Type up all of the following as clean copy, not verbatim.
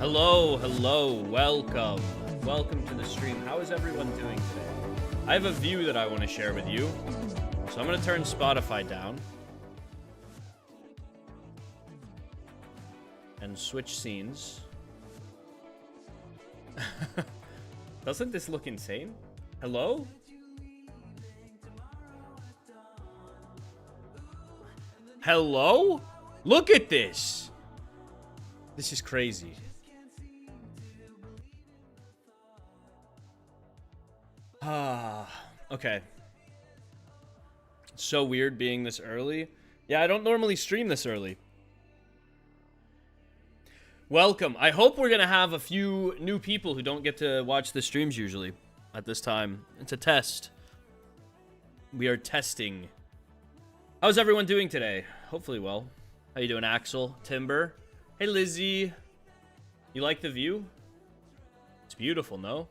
Hello, welcome. Welcome to the stream. How is everyone doing today? I have a view that I want to share with you. So I'm going to turn Spotify down. And switch scenes. Doesn't this look insane? Hello? Hello? Look at this! This is crazy. Okay. It's so weird being this early. Yeah, I don't normally stream this early. Welcome. I hope we're gonna have a few new people who don't get to watch the streams usually at this time. It's a test. We are testing. How's everyone doing today? Hopefully well. How you doing, Axel? Timber? Hey, Lizzie. You like the view? It's beautiful, no?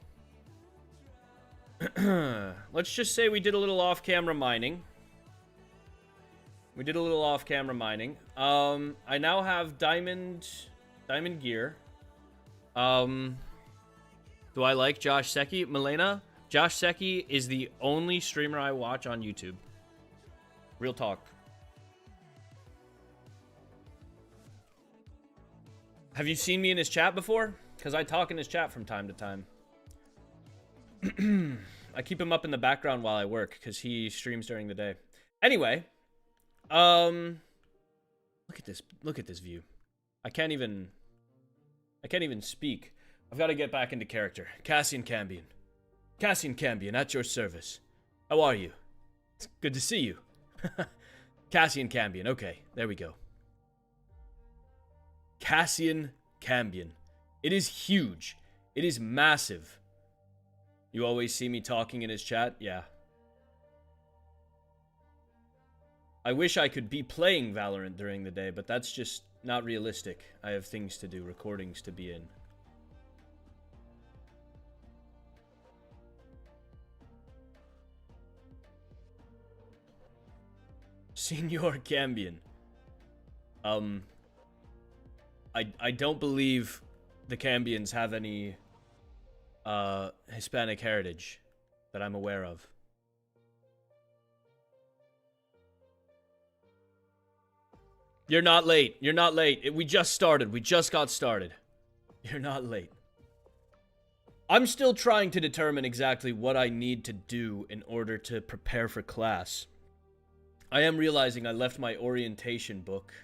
Let's just say we did a little off-camera mining. I now have diamond gear. Do I like Josh Secchi? Milena? Josh Secchi is the only streamer I watch on YouTube. Real talk. Have you seen me in his chat before? Because I talk in his chat from time to time. I keep him up in the background while I work because he streams during the day. Anyway, look at this. Look at this view. I can't even speak. I've got to get back into character. Cassian Cambion. Cassian Cambion, at your service. How are you? It's good to see you. Cassian Cambion. Okay, there we go. Cassian Cambion. It is huge. It is massive. You always see me talking in his chat? Yeah. I wish I could be playing Valorant during the day, but that's just not realistic. I have things to do, recordings to be in. Senor Cambion. I don't believe the Cambions have any Hispanic heritage that I'm aware of. You're not late. You're not late. We just started. We just got started. You're not late. I'm still trying to determine exactly what I need to do in order to prepare for class. I am realizing I left my orientation book.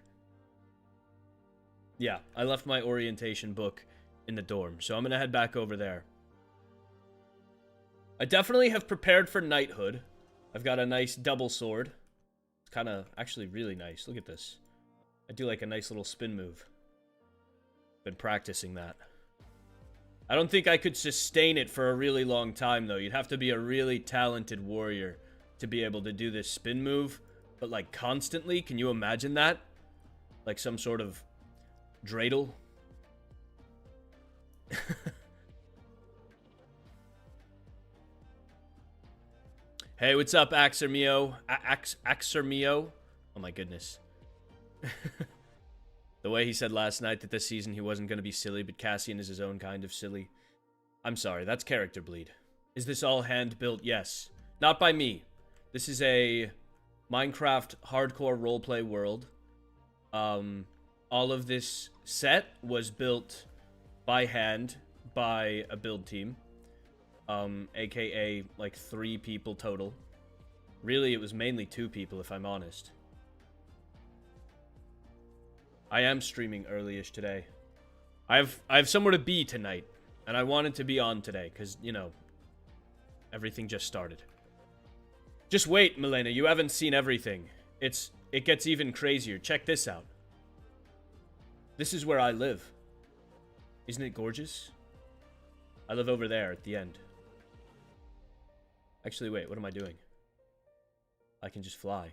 Yeah, I left my orientation book in the dorm, so I'm gonna head back over there. I definitely have prepared for knighthood. I've got a nice double sword. It's kind of actually really nice. Look at this. I do like a nice little spin move. Been practicing that. I don't think I could sustain it for a really long time, though. You'd have to be a really talented warrior to be able to do this spin move. But, like, constantly? Can you imagine that? Like some sort of dreidel? Hey, what's up, Axermio? Axermio? Oh my goodness. The way he said last night that this season he wasn't going to be silly, but Cassian is his own kind of silly. I'm sorry, that's character bleed. Is this all hand-built? Yes. Not by me. This is a Minecraft hardcore roleplay world. All of this set was built by hand by a build team. AKA like 3 people total. Really, it was mainly 2 people, if I'm honest. I am streaming early-ish today. I have somewhere to be tonight, and I wanted to be on today because, you know, everything just started. Just wait, Milena, you haven't seen everything. It gets even crazier. Check this out. This is where I live. Isn't it gorgeous? I live over there at the end. Actually, wait, what am I doing? I can just fly.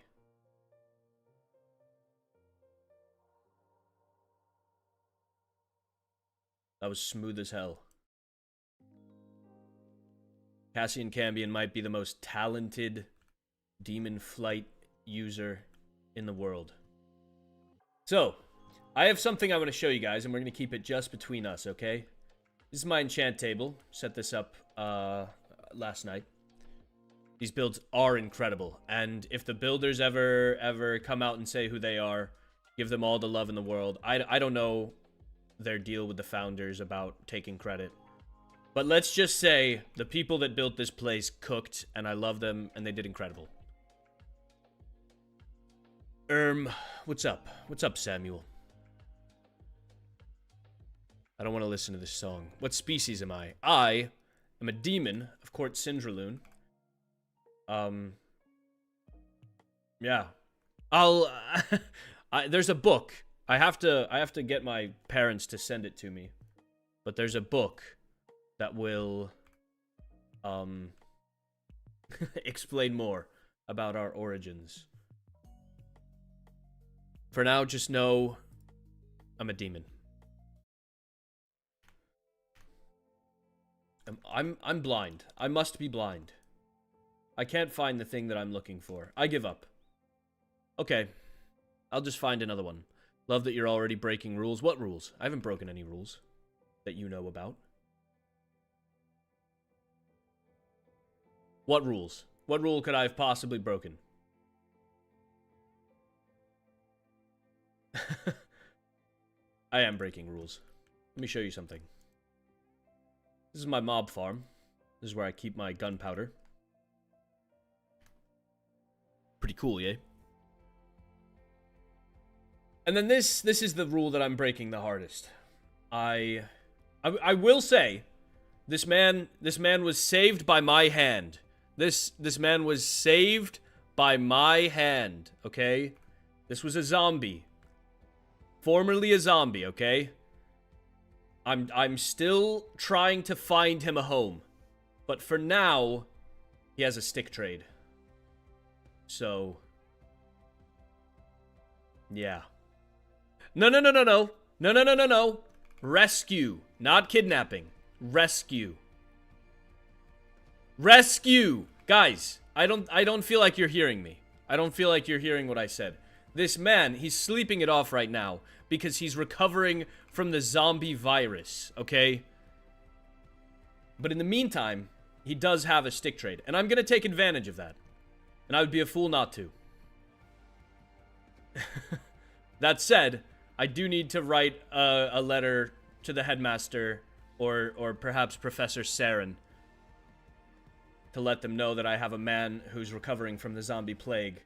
That was smooth as hell. Cassian Cambion might be the most talented demon flight user in the world. So, I have something I want to show you guys, and we're going to keep it just between us, okay? This is my enchant table. Set this up last night. These builds are incredible, and if the builders ever come out and say who they are, give them all the love in the world. I don't know their deal with the founders about taking credit. But let's just say the people that built this place cooked, and I love them, and they did incredible. What's up? What's up, Samuel? I don't want to listen to this song. What species am I? I am a demon of Court Syndroloon. Yeah. There's a book. I have to get my parents to send it to me. But there's a book that will, explain more about our origins. For now, just know I'm a demon. I'm blind. I must be blind. I can't find the thing that I'm looking for. I give up. Okay. I'll just find another one. Love that you're already breaking rules. What rules? I haven't broken any rules that you know about. What rules? What rule could I have possibly broken? I am breaking rules. Let me show you something. This is my mob farm. This is where I keep my gunpowder. Pretty cool, yeah? And then this is the rule that I'm breaking the hardest. I will say, this man was saved by my hand. This man was saved by my hand, okay? This was a zombie. Formerly a zombie, okay? I'm still trying to find him a home. But for now, he has a stick trade. So, yeah. No. Rescue, not kidnapping. Rescue. Rescue! Guys, I don't feel like you're hearing me. I don't feel like you're hearing what I said. This man, he's sleeping it off right now because he's recovering from the zombie virus, okay? But in the meantime, he does have a stick trade, and I'm gonna take advantage of that. And I would be a fool not to. That said, I do need to write a letter to the headmaster or perhaps Professor Saren to let them know that I have a man who's recovering from the zombie plague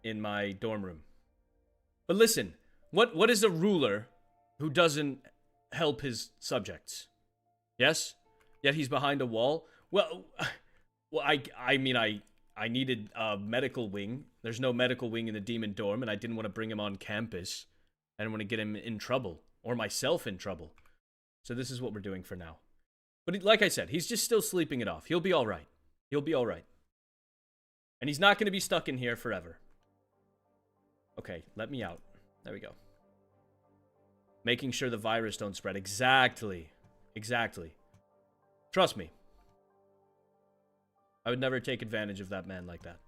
in my dorm room. But listen, what is a ruler who doesn't help his subjects? Yes? Yet he's behind a wall? Well, I mean, I needed a medical wing. There's no medical wing in the demon dorm, and I didn't want to bring him on campus. I didn't want to get him in trouble, or myself in trouble. So this is what we're doing for now. But like I said, he's just still sleeping it off. He'll be alright. He'll be alright. And he's not going to be stuck in here forever. Okay, let me out. There we go. Making sure the virus don't spread. Exactly. Exactly. Trust me. I would never take advantage of that man like that.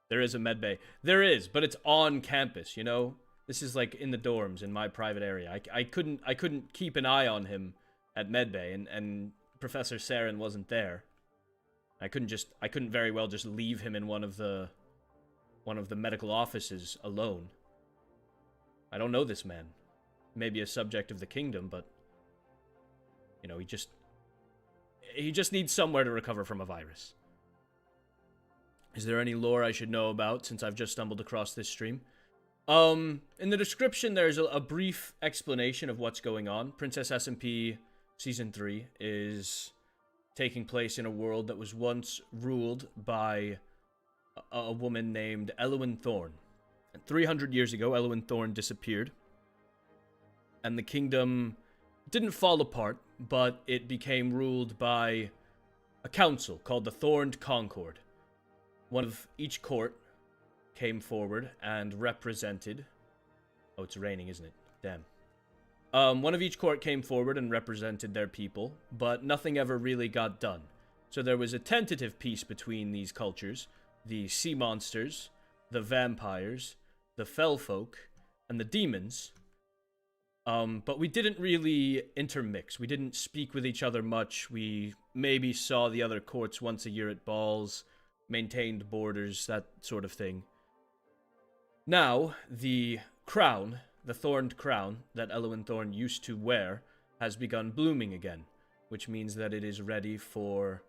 There is a med bay. There is, but it's on campus, you know? This is like in the dorms in my private area. I couldn't keep an eye on him at med bay, and Professor Saren wasn't there. I couldn't very well just leave him in one of the medical offices alone. I don't know this man. Maybe a subject of the kingdom, but you know, he just needs somewhere to recover from a virus. Is there any lore I should know about since I've just stumbled across this stream? In the description there's a brief explanation of what's going on. Princess SMP Season 3 is taking place in a world that was once ruled by a woman named Elowen Thorne. And 300 years ago, Elowen Thorne disappeared. And the kingdom didn't fall apart, but it became ruled by a council called the Thorned Concord. One of each court came forward and represented... Oh, it's raining, isn't it? Damn. One of each court came forward and represented their people, but nothing ever really got done. So there was a tentative peace between these cultures, the sea monsters, the vampires, the fell folk, and the demons. But we didn't really intermix. We didn't speak with each other much. We maybe saw the other courts once a year at balls, maintained borders, that sort of thing. Now, the crown, the thorned crown that Elowen Thorne used to wear, has begun blooming again, which means that it is ready for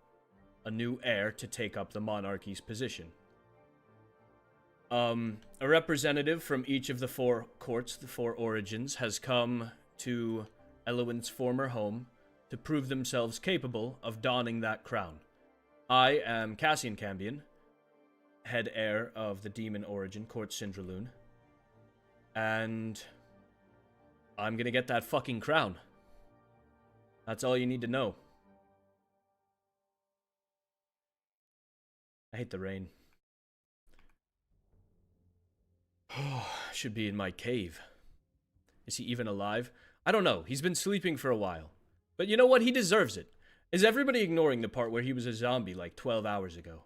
a new heir to take up the monarchy's position. A representative from each of the 4 courts, the 4 origins, has come to Elowen's former home to prove themselves capable of donning that crown. I am Cassian Cambion, head heir of the demon origin, Courts Syndraloon, and I'm gonna get that fucking crown. That's all you need to know. I hate the rain. Should be in my cave. Is he even alive? I don't know. He's been sleeping for a while. But you know what? He deserves it. Is everybody ignoring the part where he was a zombie like 12 hours ago?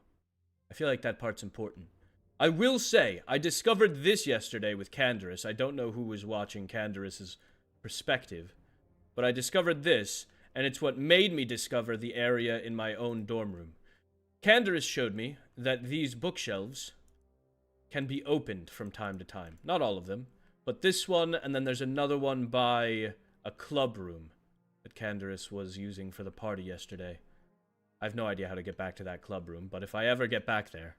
I feel like that part's important. I will say, I discovered this yesterday with Canderas. I don't know who was watching Canderas' perspective, but I discovered this, and it's what made me discover the area in my own dorm room. Canderas showed me that these bookshelves can be opened from time to time. Not all of them, but this one, and then there's another one by a club room that Canderas was using for the party yesterday. I have no idea how to get back to that club room, but if I ever get back there...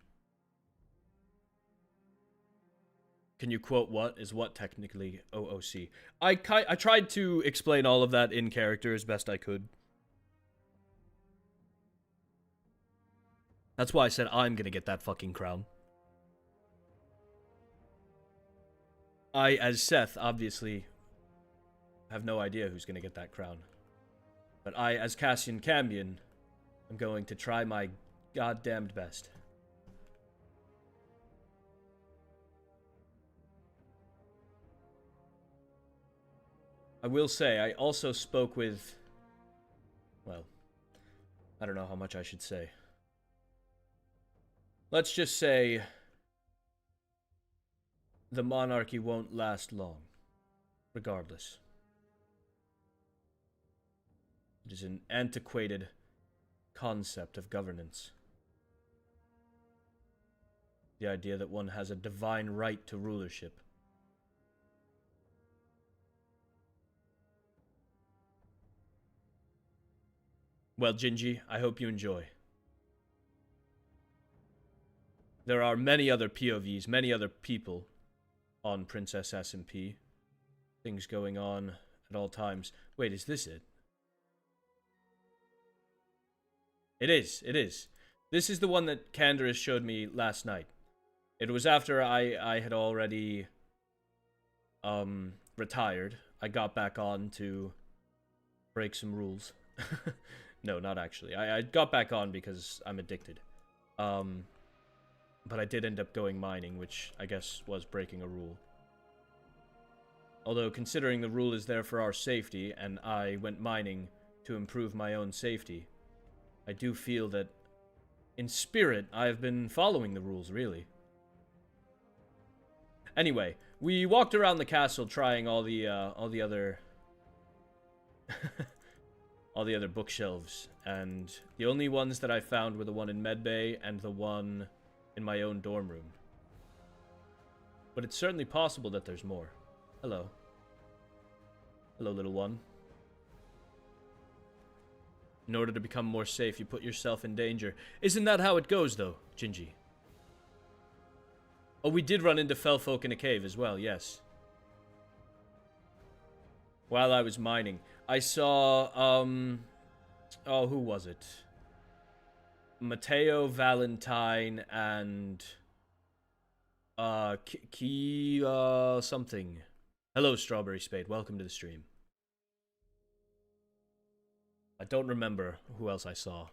Can you quote what is what technically OOC? I tried to explain all of that in character as best I could. That's why I said I'm gonna get that fucking crown. I, as Seth, obviously have no idea who's gonna get that crown. But I, as Cassian Cambion, am going to try my goddamned best. I will say, I also spoke with... Well, I don't know how much I should say. Let's just say... the monarchy won't last long, regardless. It is an antiquated concept of governance. The idea that one has a divine right to rulership. Well, Gingy, I hope you enjoy. There are many other POVs, many other people on Princess SMP. Things going on at all times. Wait, is this it? It is. This is the one that Canderas showed me last night. It was after I had already retired. I got back on to break some rules. No, not actually. I got back on because I'm addicted. But I did end up going mining, which I guess was breaking a rule. Although, considering the rule is there for our safety, and I went mining to improve my own safety, I do feel that, in spirit, I have been following the rules, really. Anyway, we walked around the castle trying all the other... all the other bookshelves, and the only ones that I found were the one in Medbay and the one in my own dorm room. But it's certainly possible that there's more. Hello. Hello, little one. In order to become more safe, you put yourself in danger. Isn't that how it goes, though, Gingy? Oh, we did run into fell folk in a cave as well, yes. While I was mining. I saw, oh, who was it? Mateo, Valentine, and, something. Hello, Strawberry Spade. Welcome to the stream. I don't remember who else I saw.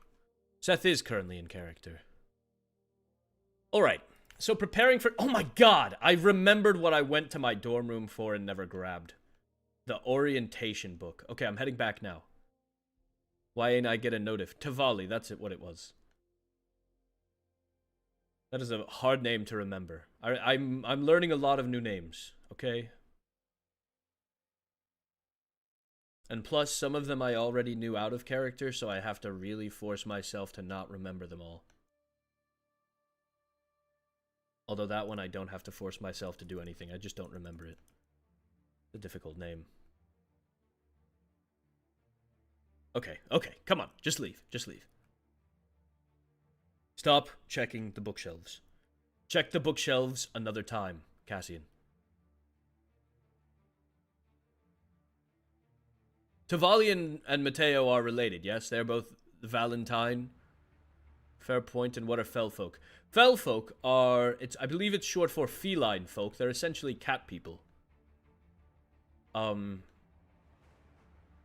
Seth is currently in character. Alright, so preparing for... Oh my god! I remembered what I went to my dorm room for and never grabbed. The orientation book. Okay, I'm heading back now. Why ain't I get a notif? Tavali, that's what it was. That is a hard name to remember. I'm learning a lot of new names, okay? And plus, some of them I already knew out of character, so I have to really force myself to not remember them all. Although that one I don't have to force myself to do anything, I just don't remember it. It's a difficult name. Okay, okay, come on, just leave, just leave. Stop checking the bookshelves. Check the bookshelves another time, Cassian. Tavali and Mateo are related, yes? They're both Valentine. Fair point. And what are fell folk? Fell folk are, I believe it's short for feline folk. They're essentially cat people.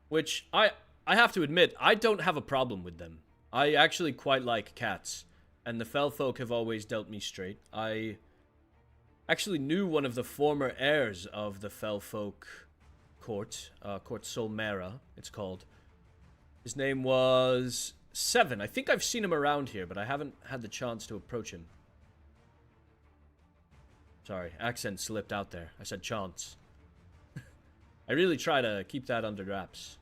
Which, I have to admit, I don't have a problem with them. I actually quite like cats. And the fell folk have always dealt me straight. I actually knew one of the former heirs of the fell folk court, Court Solmera, it's called. His name was Seven. I think I've seen him around here, but I haven't had the chance to approach him. Sorry, accent slipped out there. I said chance. I really try to keep that under wraps.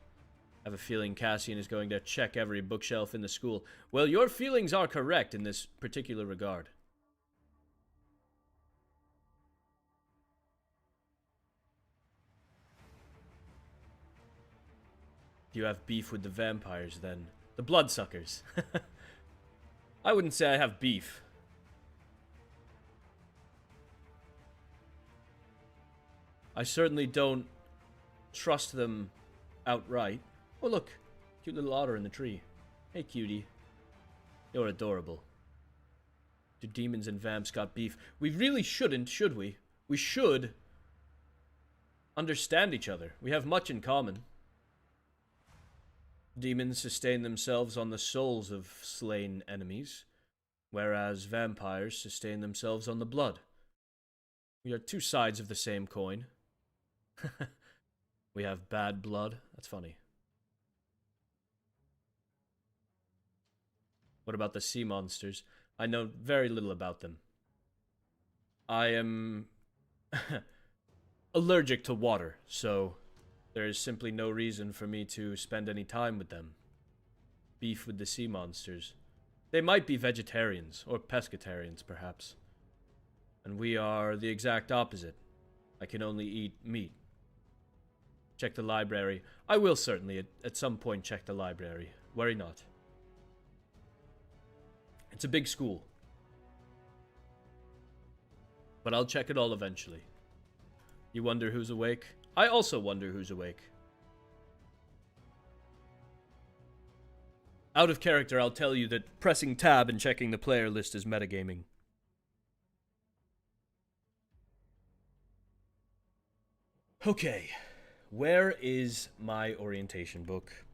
I have a feeling Cassian is going to check every bookshelf in the school. Well, your feelings are correct in this particular regard. You have beef with the vampires, then. The bloodsuckers. I wouldn't say I have beef. I certainly don't trust them outright. Oh, look. Cute little otter in the tree. Hey, cutie. You're adorable. Do demons and vamps got beef? We really shouldn't, should we? We should understand each other. We have much in common. Demons sustain themselves on the souls of slain enemies, whereas vampires sustain themselves on the blood. We are two sides of the same coin. We have bad blood. That's funny. What about the sea monsters? I know very little about them. I am allergic to water, so there is simply no reason for me to spend any time with them. Beef with the sea monsters. They might be vegetarians, or pescatarians, perhaps. And we are the exact opposite. I can only eat meat. Check the library. I will certainly, at some point, check the library. Worry not. It's a big school. But I'll check it all eventually. You wonder who's awake? I also wonder who's awake. Out of character, I'll tell you that pressing tab and checking the player list is metagaming. Okay, where is my orientation book?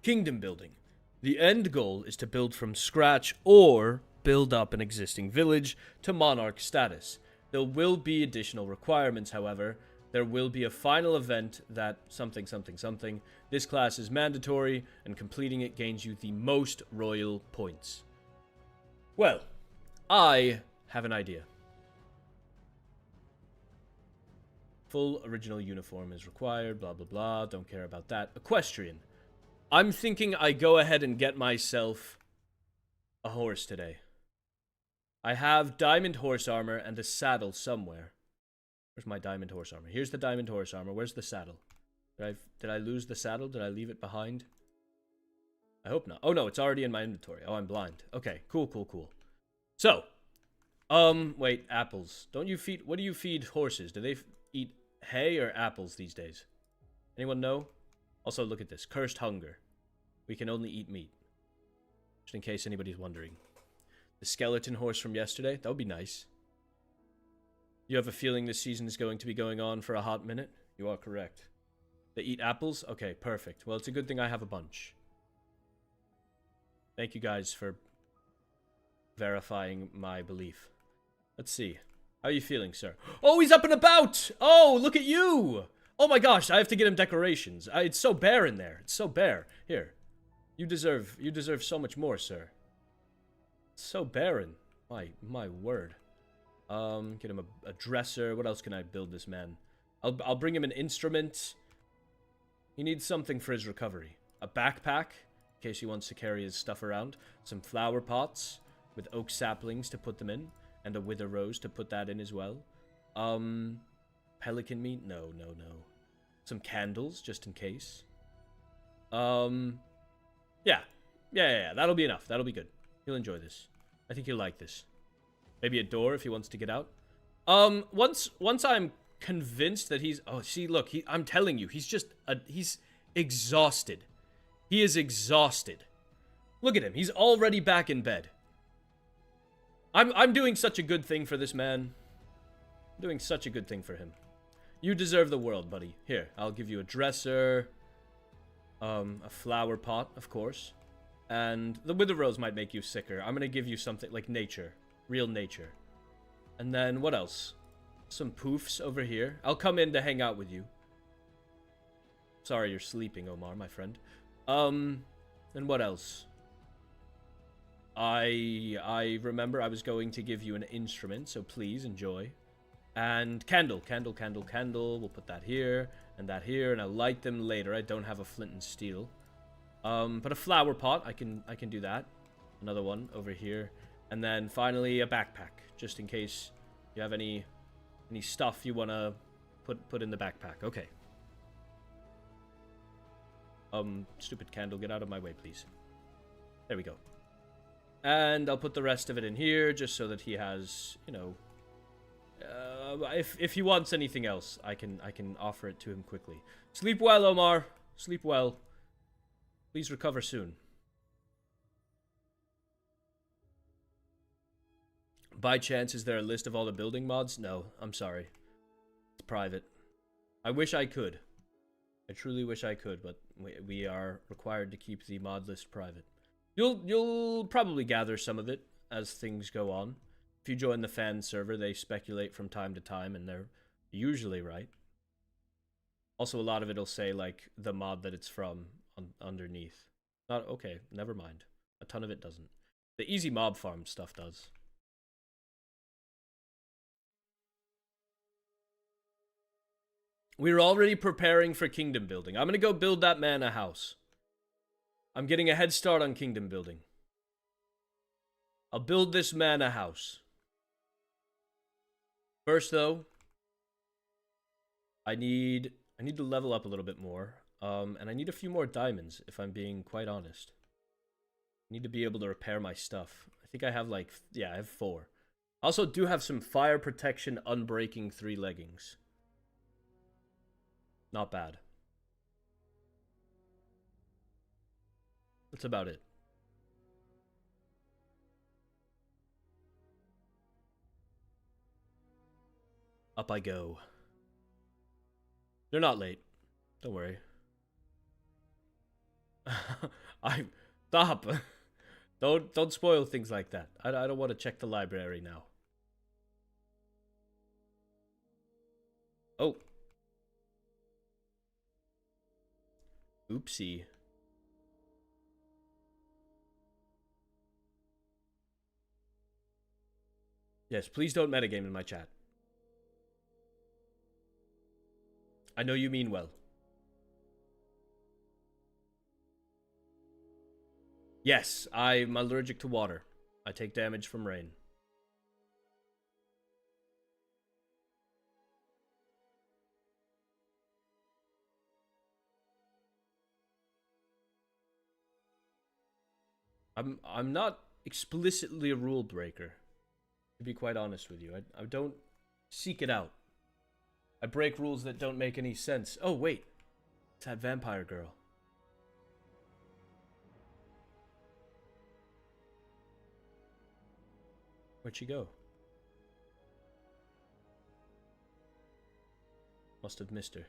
Kingdom building. The end goal is to build from scratch or build up an existing village to monarch status. There will be additional requirements, however. There will be a final event that something. This class is mandatory, and completing it gains you the most royal points. Well, I have an idea. Full original uniform is required, blah blah blah, don't care about that. Equestrian. I'm thinking I go ahead and get myself a horse today. I have diamond horse armor and a saddle somewhere. Where's my diamond horse armor? Here's the diamond horse armor. Where's the saddle? Did I lose the saddle? Did I leave it behind? I hope not. Oh no, it's already in my inventory. Oh, I'm blind. Okay, cool. So, wait, apples. What do you feed horses? Do they eat hay or apples these days? Anyone know? Also, look at this. Cursed hunger. We can only eat meat. Just in case anybody's wondering. The skeleton horse from yesterday? That would be nice. You have a feeling this season is going to be going on for a hot minute? You are correct. They eat apples? Okay, perfect. Well, it's a good thing I have a bunch. Thank you guys for verifying my belief. Let's see. How are you feeling, sir? Oh, he's up and about! Oh, look at you! Oh my gosh, I have to get him decorations. It's so bare in there. It's so bare. Here. You deserve so much more, sir. It's so barren. My word. Get him a dresser. What else can I build this man? I'll bring him an instrument. He needs something for his recovery. A backpack, in case he wants to carry his stuff around. Some flower pots with oak saplings to put them in. And a wither rose to put that in as well. Pelican meat? No. Some candles, just in case. Yeah. That'll be enough. That'll be good. He'll enjoy this. I think he'll like this. Maybe a door if he wants to get out. Once I'm convinced that he's... Oh, see, look. I'm telling you, he's just... he's exhausted. He is exhausted. Look at him. He's already back in bed. I'm doing such a good thing for this man. I'm doing such a good thing for him. You deserve the world, buddy. Here, I'll give you a dresser. A flower pot, of course. And the wither rose might make you sicker. I'm gonna give you something like nature. Real nature. And then, what else? Some poofs over here. I'll come in to hang out with you. Sorry you're sleeping, Omar, my friend. And what else? I remember I was going to give you an instrument, so please enjoy. And candle. We'll put that here, and I'll light them later. I don't have a flint and steel. But a flower pot, I can do that. Another one over here. And then finally a backpack, just in case you have any stuff you wanna put in the backpack. Okay. Stupid candle, get out of my way, please. There we go. And I'll put the rest of it in here, just so that he has, you know... if he wants anything else, I can offer it to him quickly. Sleep well, Omar. Sleep well. Please recover soon. By chance, is there a list of all the building mods? No, I'm sorry. It's private. I wish I could. I truly wish I could, but we are required to keep the mod list private. You'll probably gather some of it as things go on. If you join the fan server, they speculate from time to time, and they're usually right. Also, a lot of it will say, like, the mod that it's from underneath. Not okay, never mind. A ton of it doesn't. The easy mob farm stuff does. We're already preparing for kingdom building. I'm gonna go build that man a house. I'm getting a head start on kingdom building. I'll build this man a house. First, though, I need to level up a little bit more. And I need a few more diamonds, if I'm being quite honest. I need to be able to repair my stuff. I think I have, like, yeah, I have 4. I also do have some fire protection unbreaking 3 leggings. Not bad. That's about it. Up I go. They're not late. Don't worry. Stop. Don't spoil things like that. I don't want to check the library now. Oh. Oopsie. Yes, please don't metagame in my chat. I know you mean well. Yes, I'm allergic to water. I take damage from rain. I'm not explicitly a rule breaker, to be quite honest with you. I don't seek it out. I break rules that don't make any sense. Oh, wait. It's that vampire girl. Where'd she go? Must have missed her.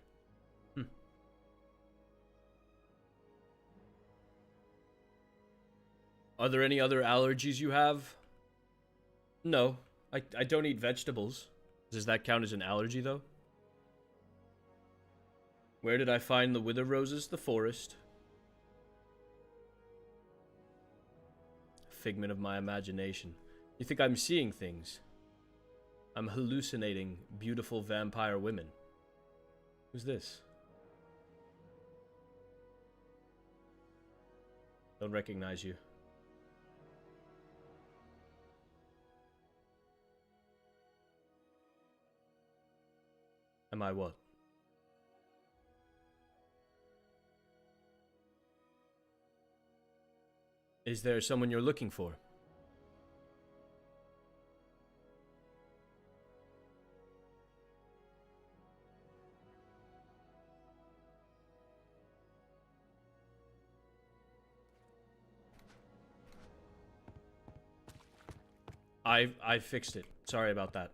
Are there any other allergies you have? No. I don't eat vegetables. Does that count as an allergy, though? Where did I find the wither roses? The forest. Figment of my imagination. You think I'm seeing things? I'm hallucinating beautiful vampire women. Who's this? Don't recognize you. Am I what? Is there someone you're looking for? I fixed it. Sorry about that.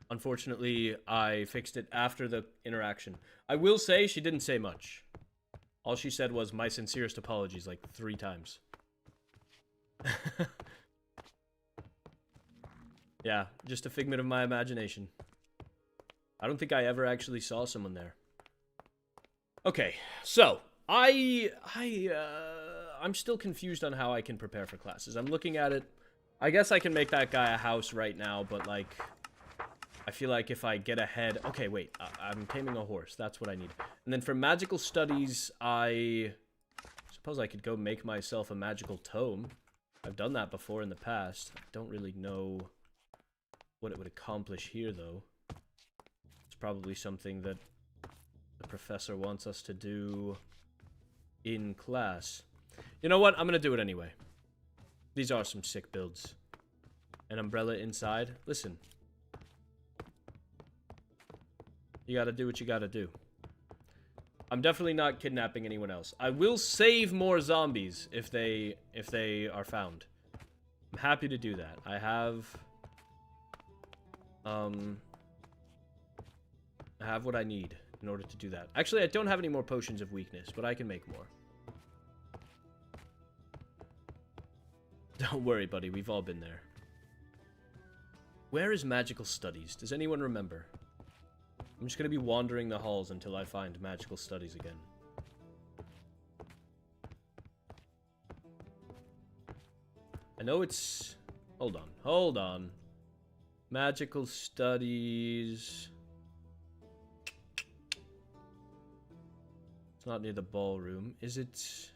Unfortunately, I fixed it after the interaction. I will say she didn't say much. All she said was, my sincerest apologies, like 3 times. Yeah, just a figment of my imagination. I don't think I ever actually saw someone there. Okay, so, I'm still confused on how I can prepare for classes. I'm looking at it. I guess I can make that guy a house right now, but, like, I feel like if I get ahead... Okay, wait. I'm taming a horse. That's what I need. And then for magical studies, I suppose I could go make myself a magical tome. I've done that before in the past. I don't really know what it would accomplish here, though. It's probably something that the professor wants us to do in class. You know what? I'm going to do it anyway. These are some sick builds. An umbrella inside. Listen. You gotta do what you gotta do. I'm definitely not kidnapping anyone else. I will save more zombies if they are found. I'm happy to do that. I have what I need in order to do that. Actually, I don't have any more potions of weakness, but I can make more. Don't worry, buddy. We've all been there. Where is magical studies? Does anyone remember? I'm just going to be wandering the halls until I find magical studies again. I know it's... Hold on. Hold on. Magical studies... It's not near the ballroom. Is it...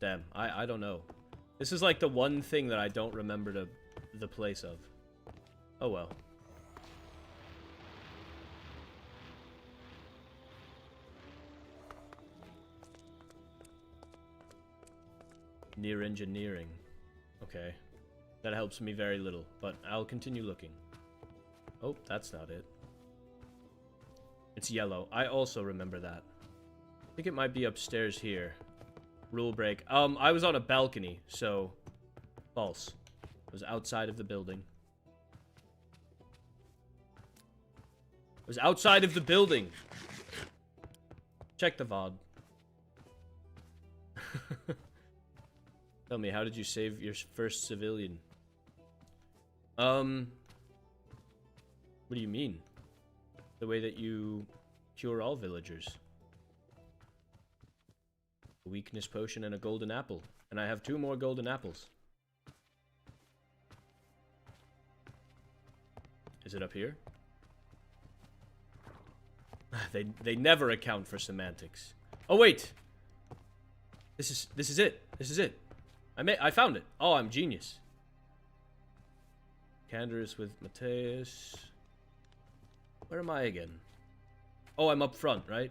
Damn. I don't know. This is like the one thing that I don't remember the place of. Oh well. Near engineering. Okay. That helps me very little, but I'll continue looking. Oh, that's not it. It's yellow. I also remember that. I think it might be upstairs here. Rule break. I was on a balcony, so... False. I was outside of the building. I was outside of the building! Check the VOD. Tell me, how did you save your first civilian? What do you mean? The way that you cure all villagers. A weakness potion and a golden apple. And I have 2 more golden apples. Is it up here? They never account for semantics. Oh wait! This is it. This is it. I found it. Oh, I'm genius. Canderas with Mateus. Where am I again? Oh, I'm up front, right?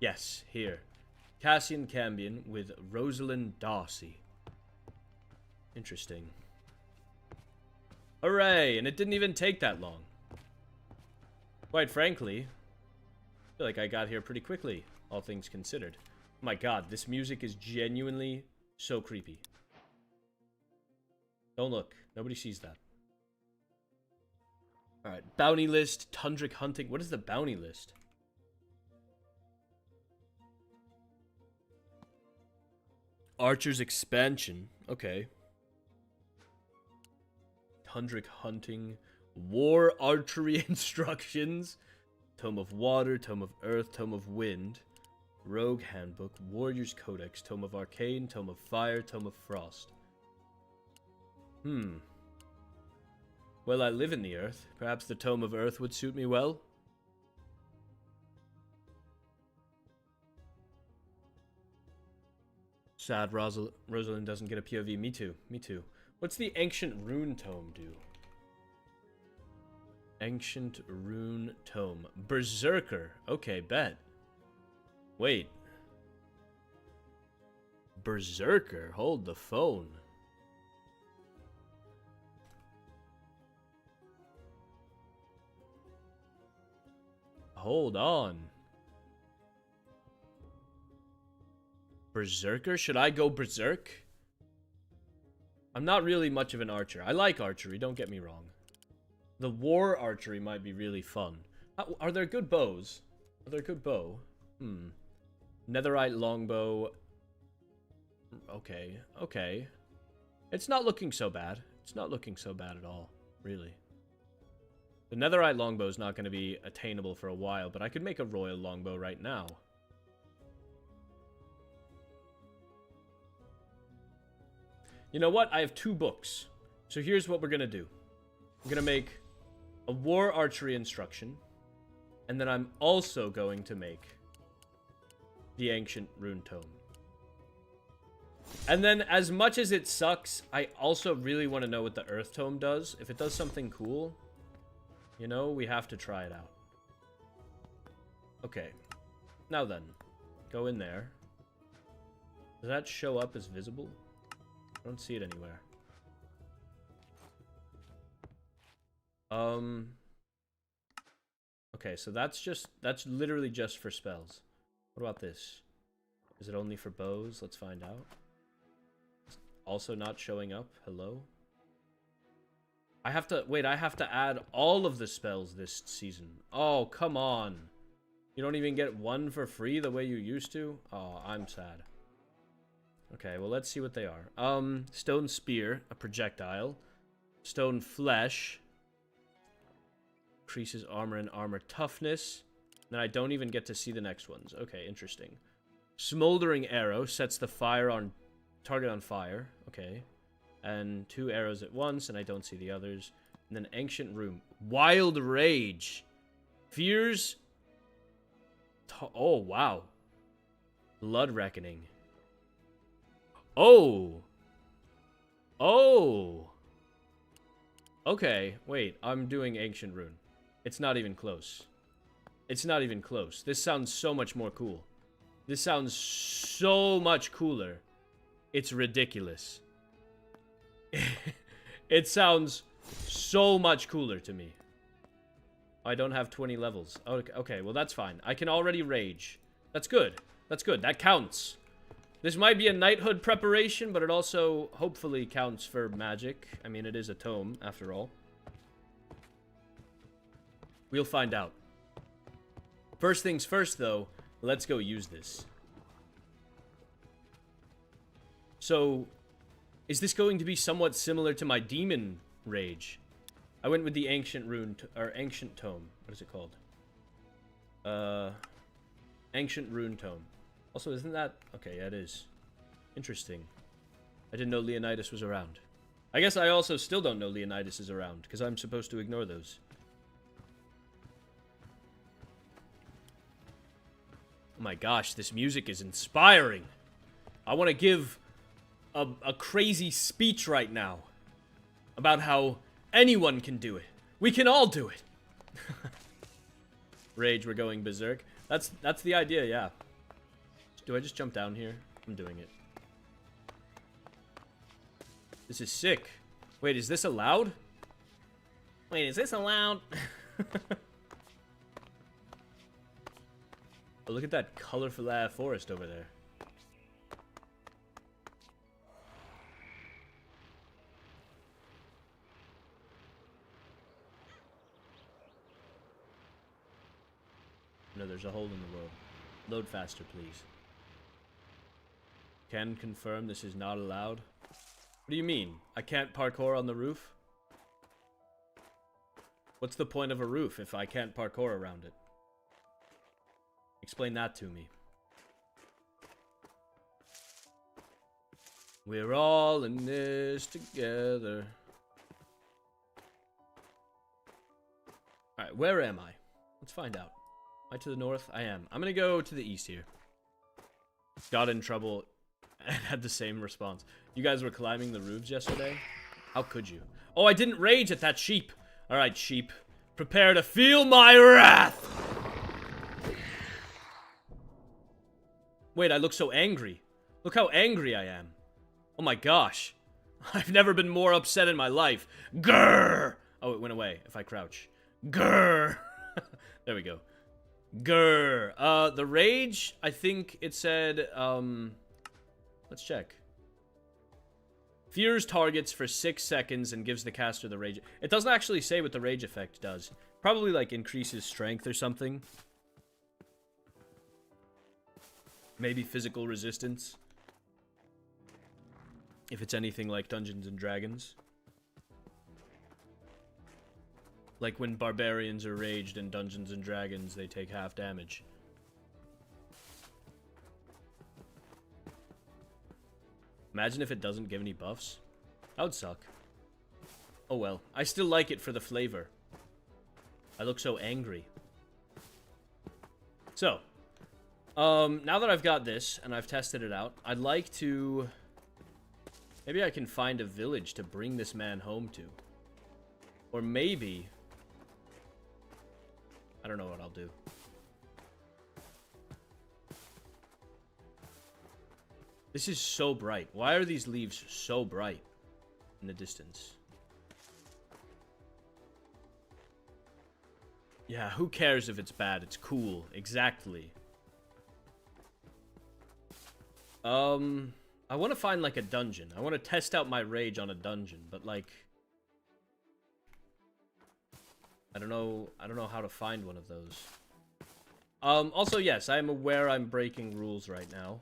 Yes, here. Cassian Cambion with Rosalind Darcy. Interesting. Hooray! And it didn't even take that long. Quite frankly, I feel like I got here pretty quickly, all things considered. Oh my god, this music is genuinely so creepy. Don't look. Nobody sees that. Alright, bounty list, tundric hunting. What is the bounty list? Archer's expansion. Okay. Tundric hunting. War archery instructions. Tome of water, tome of earth, tome of wind. Rogue handbook, warrior's codex, tome of arcane, tome of fire, tome of frost. Well, I live in the earth. Perhaps the Tome of Earth would suit me well. Sad Rosalind doesn't get a POV. Me too. Me too. What's the Ancient Rune Tome do? Ancient Rune Tome. Berserker. Okay, bet. Wait. Berserker? Hold the phone. Hold on. Berserker? Should I go Berserk? I'm not really much of an archer. I like archery, don't get me wrong. The war archery might be really fun. Are there good bows? Are there good bow? Netherite longbow. Okay, okay. It's not looking so bad. It's not looking so bad at all, really. The netherite longbow is not going to be attainable for a while, but I could make a royal longbow right now. You know what? I have 2 books. So here's what we're going to do. I'm going to make a war archery instruction. And then I'm also going to make the Ancient Rune Tome. And then, as much as it sucks, I also really want to know what the Earth Tome does. If it does something cool, you know, we have to try it out. Okay. Now then. Go in there. Does that show up as visible? I don't see it anywhere. Okay, so that's literally just for spells. What about this? Is it only for bows? Let's find out. It's also not showing up. Hello? I have to add all of the spells this season. Oh, come on. You don't even get one for free the way you used to? Oh, I'm sad. Okay, well, let's see what they are. Stone Spear, a projectile. Stone Flesh. Increases armor and armor toughness. Then I don't even get to see the next ones. Okay, interesting. Smoldering Arrow sets the target on fire. Okay. And 2 arrows at once, and I don't see the others. And then Ancient Rune. Wild Rage. Fears. Oh, wow. Blood Reckoning. Oh. Oh. Okay, wait. I'm doing Ancient Rune. It's not even close. It's not even close. This sounds so much more cool. This sounds so much cooler. It's ridiculous. It sounds so much cooler to me. I don't have 20 levels. Okay, well that's fine. I can already rage. That's good. That's good. That counts. This might be a knighthood preparation, but it also hopefully counts for magic. I mean, it is a tome, after all. We'll find out. First things first, though, let's go use this. So, is this going to be somewhat similar to my demon rage? I went with the Ancient Rune, or Ancient Tome. What is it called? Ancient Rune Tome. Also, isn't that... Okay, yeah, it is. Interesting. I didn't know Leonidas was around. I guess I also still don't know Leonidas is around, because I'm supposed to ignore those. Oh my gosh, this music is inspiring. I want to give a crazy speech right now about how anyone can do it. We can all do it. Rage, we're going berserk. That's the idea, yeah. Do I just jump down here? I'm doing it. This is sick. Wait, is this allowed? Wait, is this allowed? Oh, look at that colorful forest over there. No, there's a hole in the world. Load faster, please. Can confirm this is not allowed. What do you mean? I can't parkour on the roof? What's the point of a roof if I can't parkour around it? Explain that to me. We're all in this together. Alright, where am I? Let's find out. Am I to the north? I am. I'm gonna go to the east here. Got in trouble and had the same response. You guys were climbing the roofs yesterday? How could you? Oh, I didn't rage at that sheep. Alright, sheep. Prepare to feel my wrath! Wait, I look so angry. Look how angry I am. Oh my gosh. I've never been more upset in my life. Grrr! Oh, it went away if I crouch. Grrr! There we go. Grrr. The rage, I think it said, let's check. Fears targets for 6 seconds and gives the caster the rage. It doesn't actually say what the rage effect does. Probably, like, increases strength or something. Maybe physical resistance. If it's anything like Dungeons and Dragons. Like when barbarians are raged in Dungeons and Dragons, they take half damage. Imagine if it doesn't give any buffs. That would suck. Oh well. I still like it for the flavor. I look so angry. So, now that I've got this, and I've tested it out, I'd like to... Maybe I can find a village to bring this man home to. Or maybe... I don't know what I'll do. This is so bright. Why are these leaves so bright in the distance? Yeah, who cares if it's bad? It's cool. Exactly. I want to find, like, a dungeon. I want to test out my rage on a dungeon, but, like... I don't know how to find one of those. Also, yes, I am aware I'm breaking rules right now.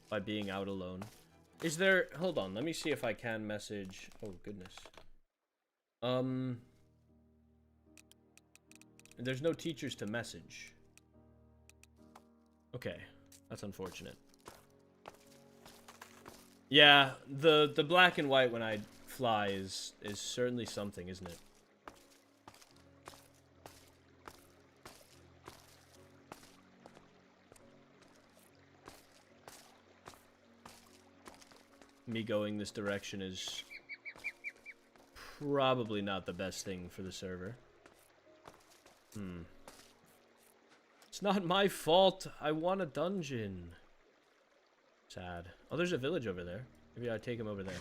By being out alone. Is there... Hold on, let me see if I can message... Oh, goodness. There's no teachers to message. Okay, that's unfortunate. Yeah, the black and white when I fly is certainly something, isn't it? Me going this direction is probably not the best thing for the server. It's not my fault. I want a dungeon. Sad. Oh, there's a village over there. Maybe I'll take him over there.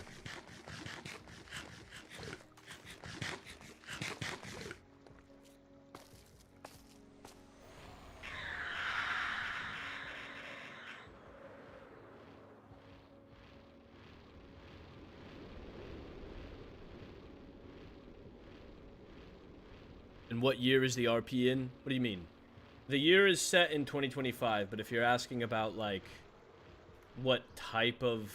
And what year is the RP in? What do you mean? The year is set in 2025, but if you're asking about, like, what type of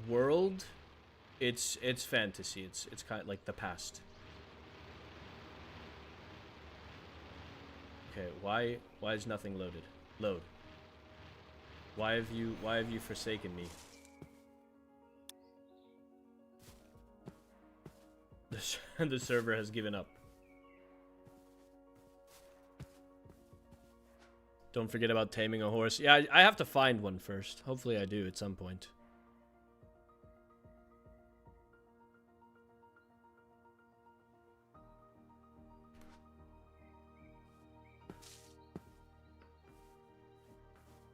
world, it's fantasy. It's kind of like the past. Okay, why is nothing loaded? Load. Why have you forsaken me? The server has given up. Don't forget about taming a horse. Yeah, I have to find one first. Hopefully I do at some point.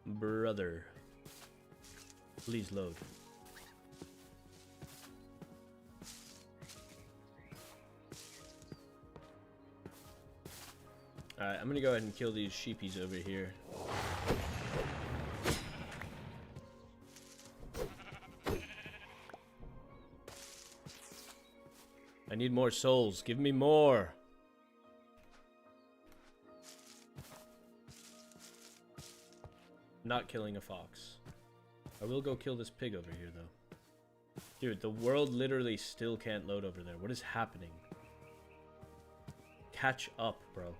Brother. Please load. Alright, I'm gonna go ahead and kill these sheepies over here. I need more souls. Give me more. Not killing a fox. I will go kill this pig over here, though. Dude, the world literally still can't load over there. What is happening? Catch up, bro.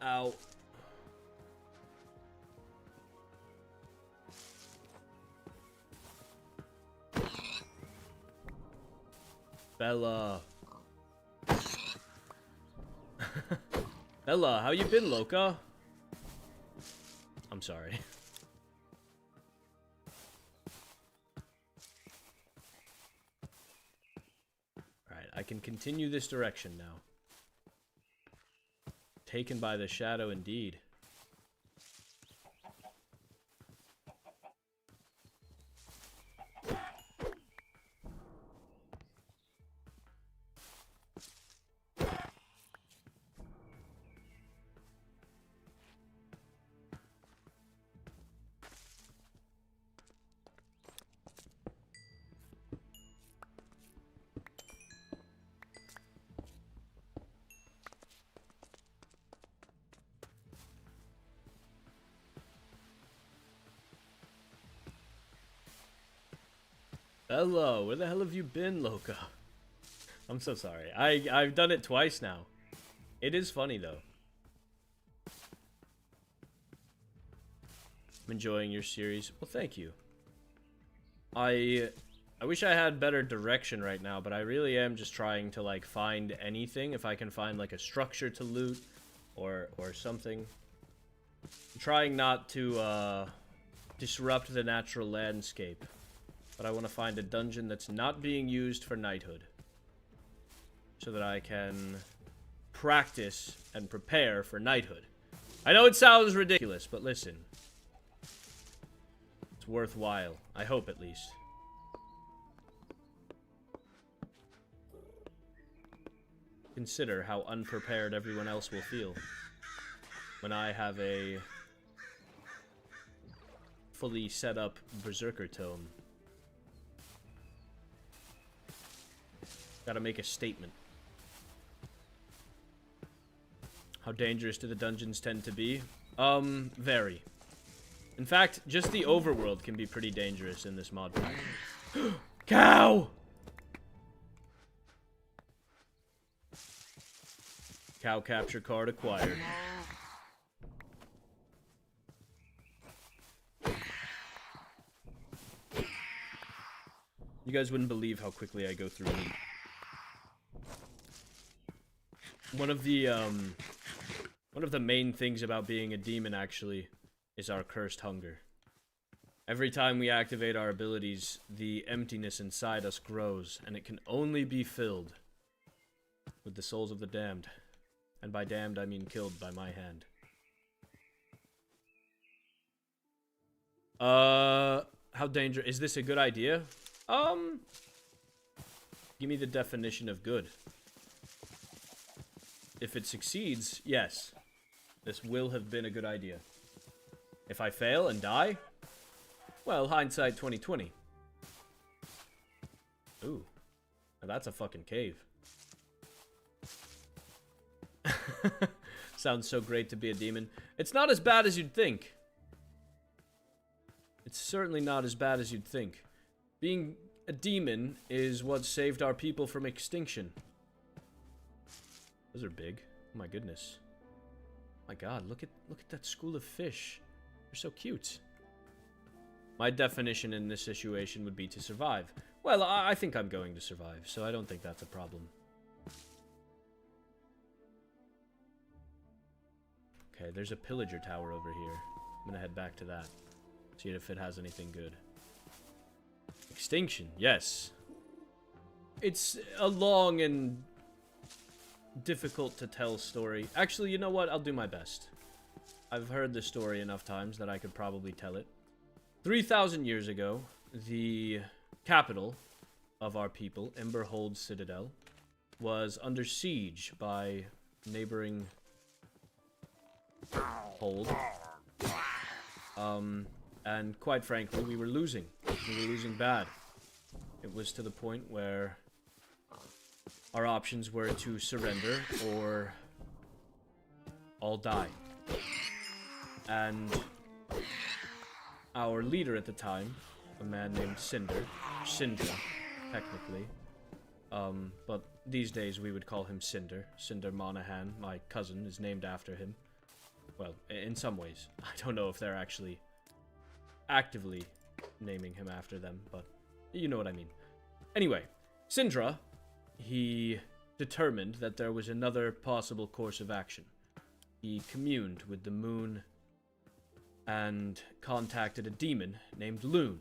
Ow. Bella. Bella, how you been, Loca? I'm sorry. Alright, I can continue this direction now. Taken by the shadow indeed. Hello, where the hell have you been, Loca? I'm so sorry. I've done it twice now. It is funny though. I'm enjoying your series. Well, thank you. I wish I had better direction right now, but I really am just trying to like find anything. If I can find like a structure to loot or something. I'm trying not to disrupt the natural landscape. But I want to find a dungeon that's not being used for knighthood. So that I can practice and prepare for knighthood. I know it sounds ridiculous, but listen. It's worthwhile. I hope, at least. Consider how unprepared everyone else will feel when I have a fully set up Berserker tome. Gotta make a statement. How dangerous do the dungeons tend to be? Very. In fact, just the overworld can be pretty dangerous in this mod pack. Cow! Cow capture card acquired. You guys wouldn't believe how quickly I go through meat. One of the main things about being a demon, actually, is our cursed hunger. Every time we activate our abilities, the emptiness inside us grows, and it can only be filled with the souls of the damned. And by damned, I mean killed by my hand. How dangerous? Is this a good idea? Give me the definition of good. If it succeeds, yes. This will have been a good idea. If I fail and die, well, hindsight 2020. Ooh. Now that's a fucking cave. Sounds so great to be a demon. It's not as bad as you'd think. It's certainly not as bad as you'd think. Being a demon is what saved our people from extinction. Those are big. Oh my goodness. My god, look at that school of fish. They're so cute. My definition in this situation would be to survive. Well, I think I'm going to survive, so I don't think that's a problem. Okay, there's a pillager tower over here. I'm gonna head back to that. See if it has anything good. Extinction, yes. It's a long and difficult to tell story. Actually, you know what? I'll do my best. I've heard the story enough times that I could probably tell it. 3,000 years ago, the capital of our people, Emberhold Citadel, was under siege by neighboring Hold. And quite frankly, we were losing. We were losing bad. It was to the point where our options were to surrender or all die. And our leader at the time, a man named Syndra, technically, but these days we would call him Cinder. Cinder Monaghan, my cousin, is named after him. Well, in some ways. I don't know if they're actually actively naming him after them, but you know what I mean. Anyway, Sindra, he determined that there was another possible course of action. He communed with the moon and contacted a demon named Loon.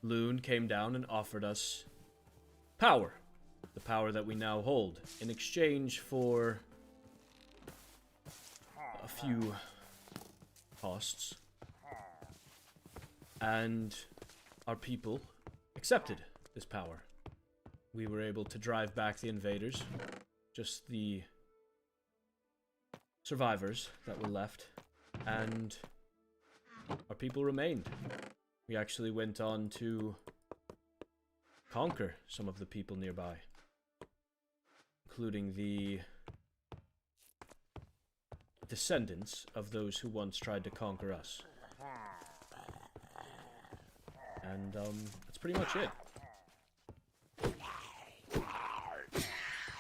Loon came down and offered us power. The power that we now hold, in exchange for a few costs. And our people accepted this power. We were able to drive back the invaders. Just the survivors that were left. And our people remained. We actually went on to conquer some of the people nearby, including the descendants of those who once tried to conquer us. And that's pretty much it.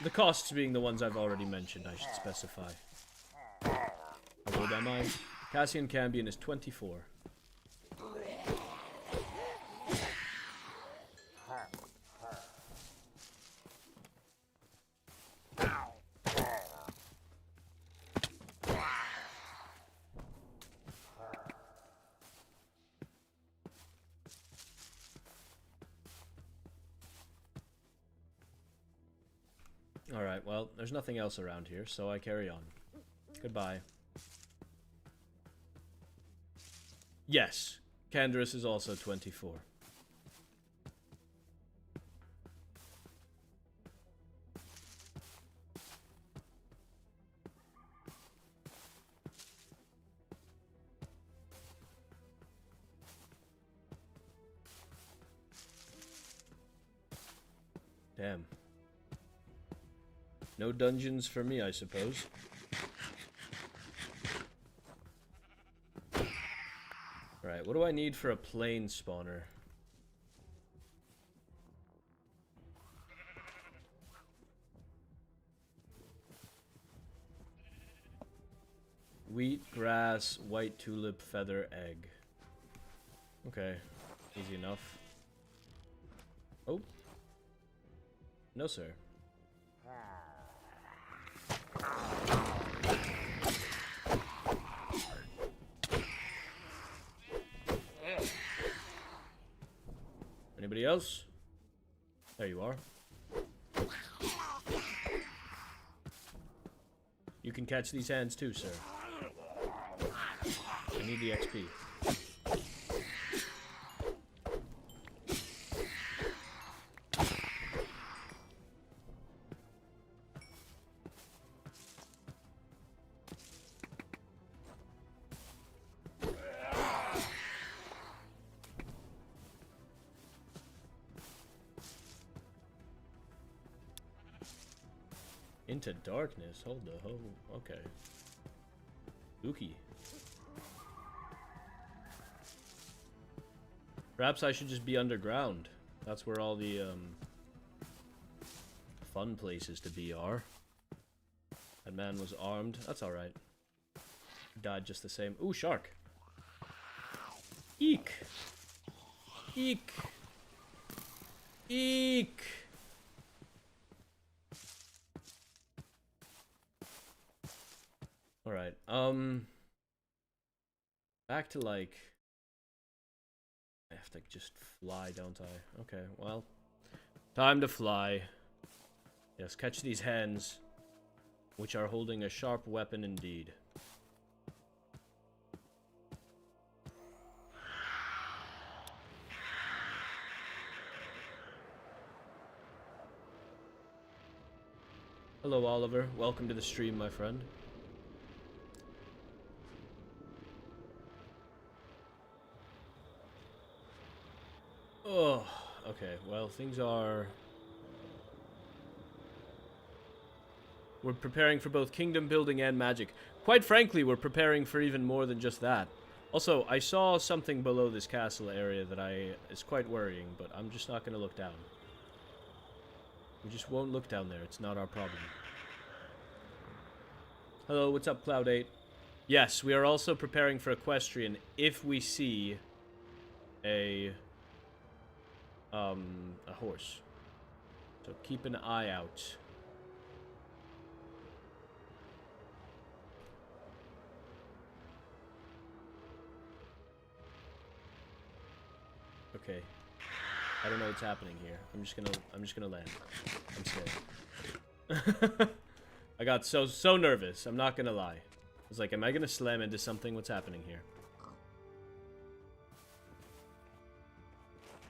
The costs being the ones I've already mentioned, I should specify. How old am I? Cassian Cambion is 24. Alright, well, there's nothing else around here, so I carry on. Goodbye. Yes, Canderas is also 24. Damn. No dungeons for me, I suppose. Right, what do I need for a plane spawner? Wheat, grass, white tulip, feather, egg. Okay, easy enough. Oh. No, sir. Anybody else? There you are. You can catch these hands too, sir. I need the XP. Into darkness. Hold the ho. Okay. Spooky. Perhaps I should just be underground. That's where all the fun places to be are. That man was armed. That's alright. Died just the same. Ooh, shark. Eek. Eek. Eek. Alright, back to, like, I have to just fly, don't I? Okay, well, time to fly. Yes, catch these hands, which are holding a sharp weapon indeed. Hello, Oliver. Welcome to the stream, my friend. Oh, okay, well, things are... We're preparing for both kingdom building and magic. Quite frankly, we're preparing for even more than just that. Also, I saw something below this castle area that is quite worrying, but I'm just not going to look down. We just won't look down there. It's not our problem. Hello, what's up, Cloud 8? Yes, we are also preparing for Equestrian if we see a horse. So keep an eye out. Okay. I don't know what's happening here. I'm just gonna land. I'm scared. I got so nervous. I'm not gonna lie. I was like, am I gonna slam into something? What's happening here?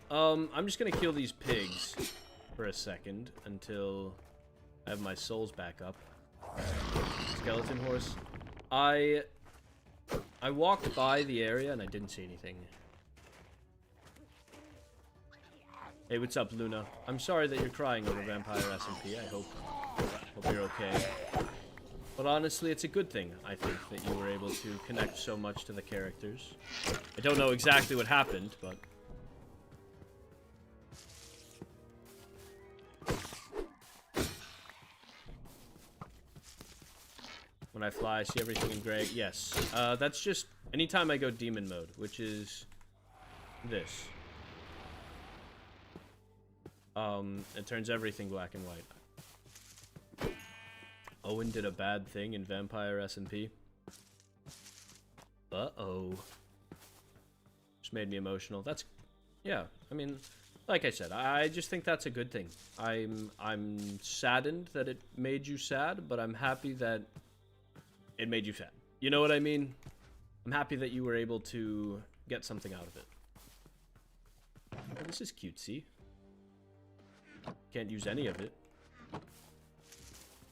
I'm just gonna kill these pigs for a second until I have my souls back up. Skeleton horse. I walked by the area and I didn't see anything. Hey, what's up, Luna? I'm sorry that you're crying over Vampire SMP. I hope you're okay. But honestly, it's a good thing, I think, that you were able to connect so much to the characters. I don't know exactly what happened, but... When I fly, I see everything in gray. Yes. That's just anytime I go demon mode, which is this. It turns everything black and white. Owen did a bad thing in Vampire SMP. Uh-oh. Just made me emotional. That's... Yeah, I mean, like I said, I just think that's a good thing. I'm saddened that it made you sad, but I'm happy that it made you sad. You know what I mean? I'm happy that you were able to get something out of it. Oh, this is cutesy. Can't use any of it.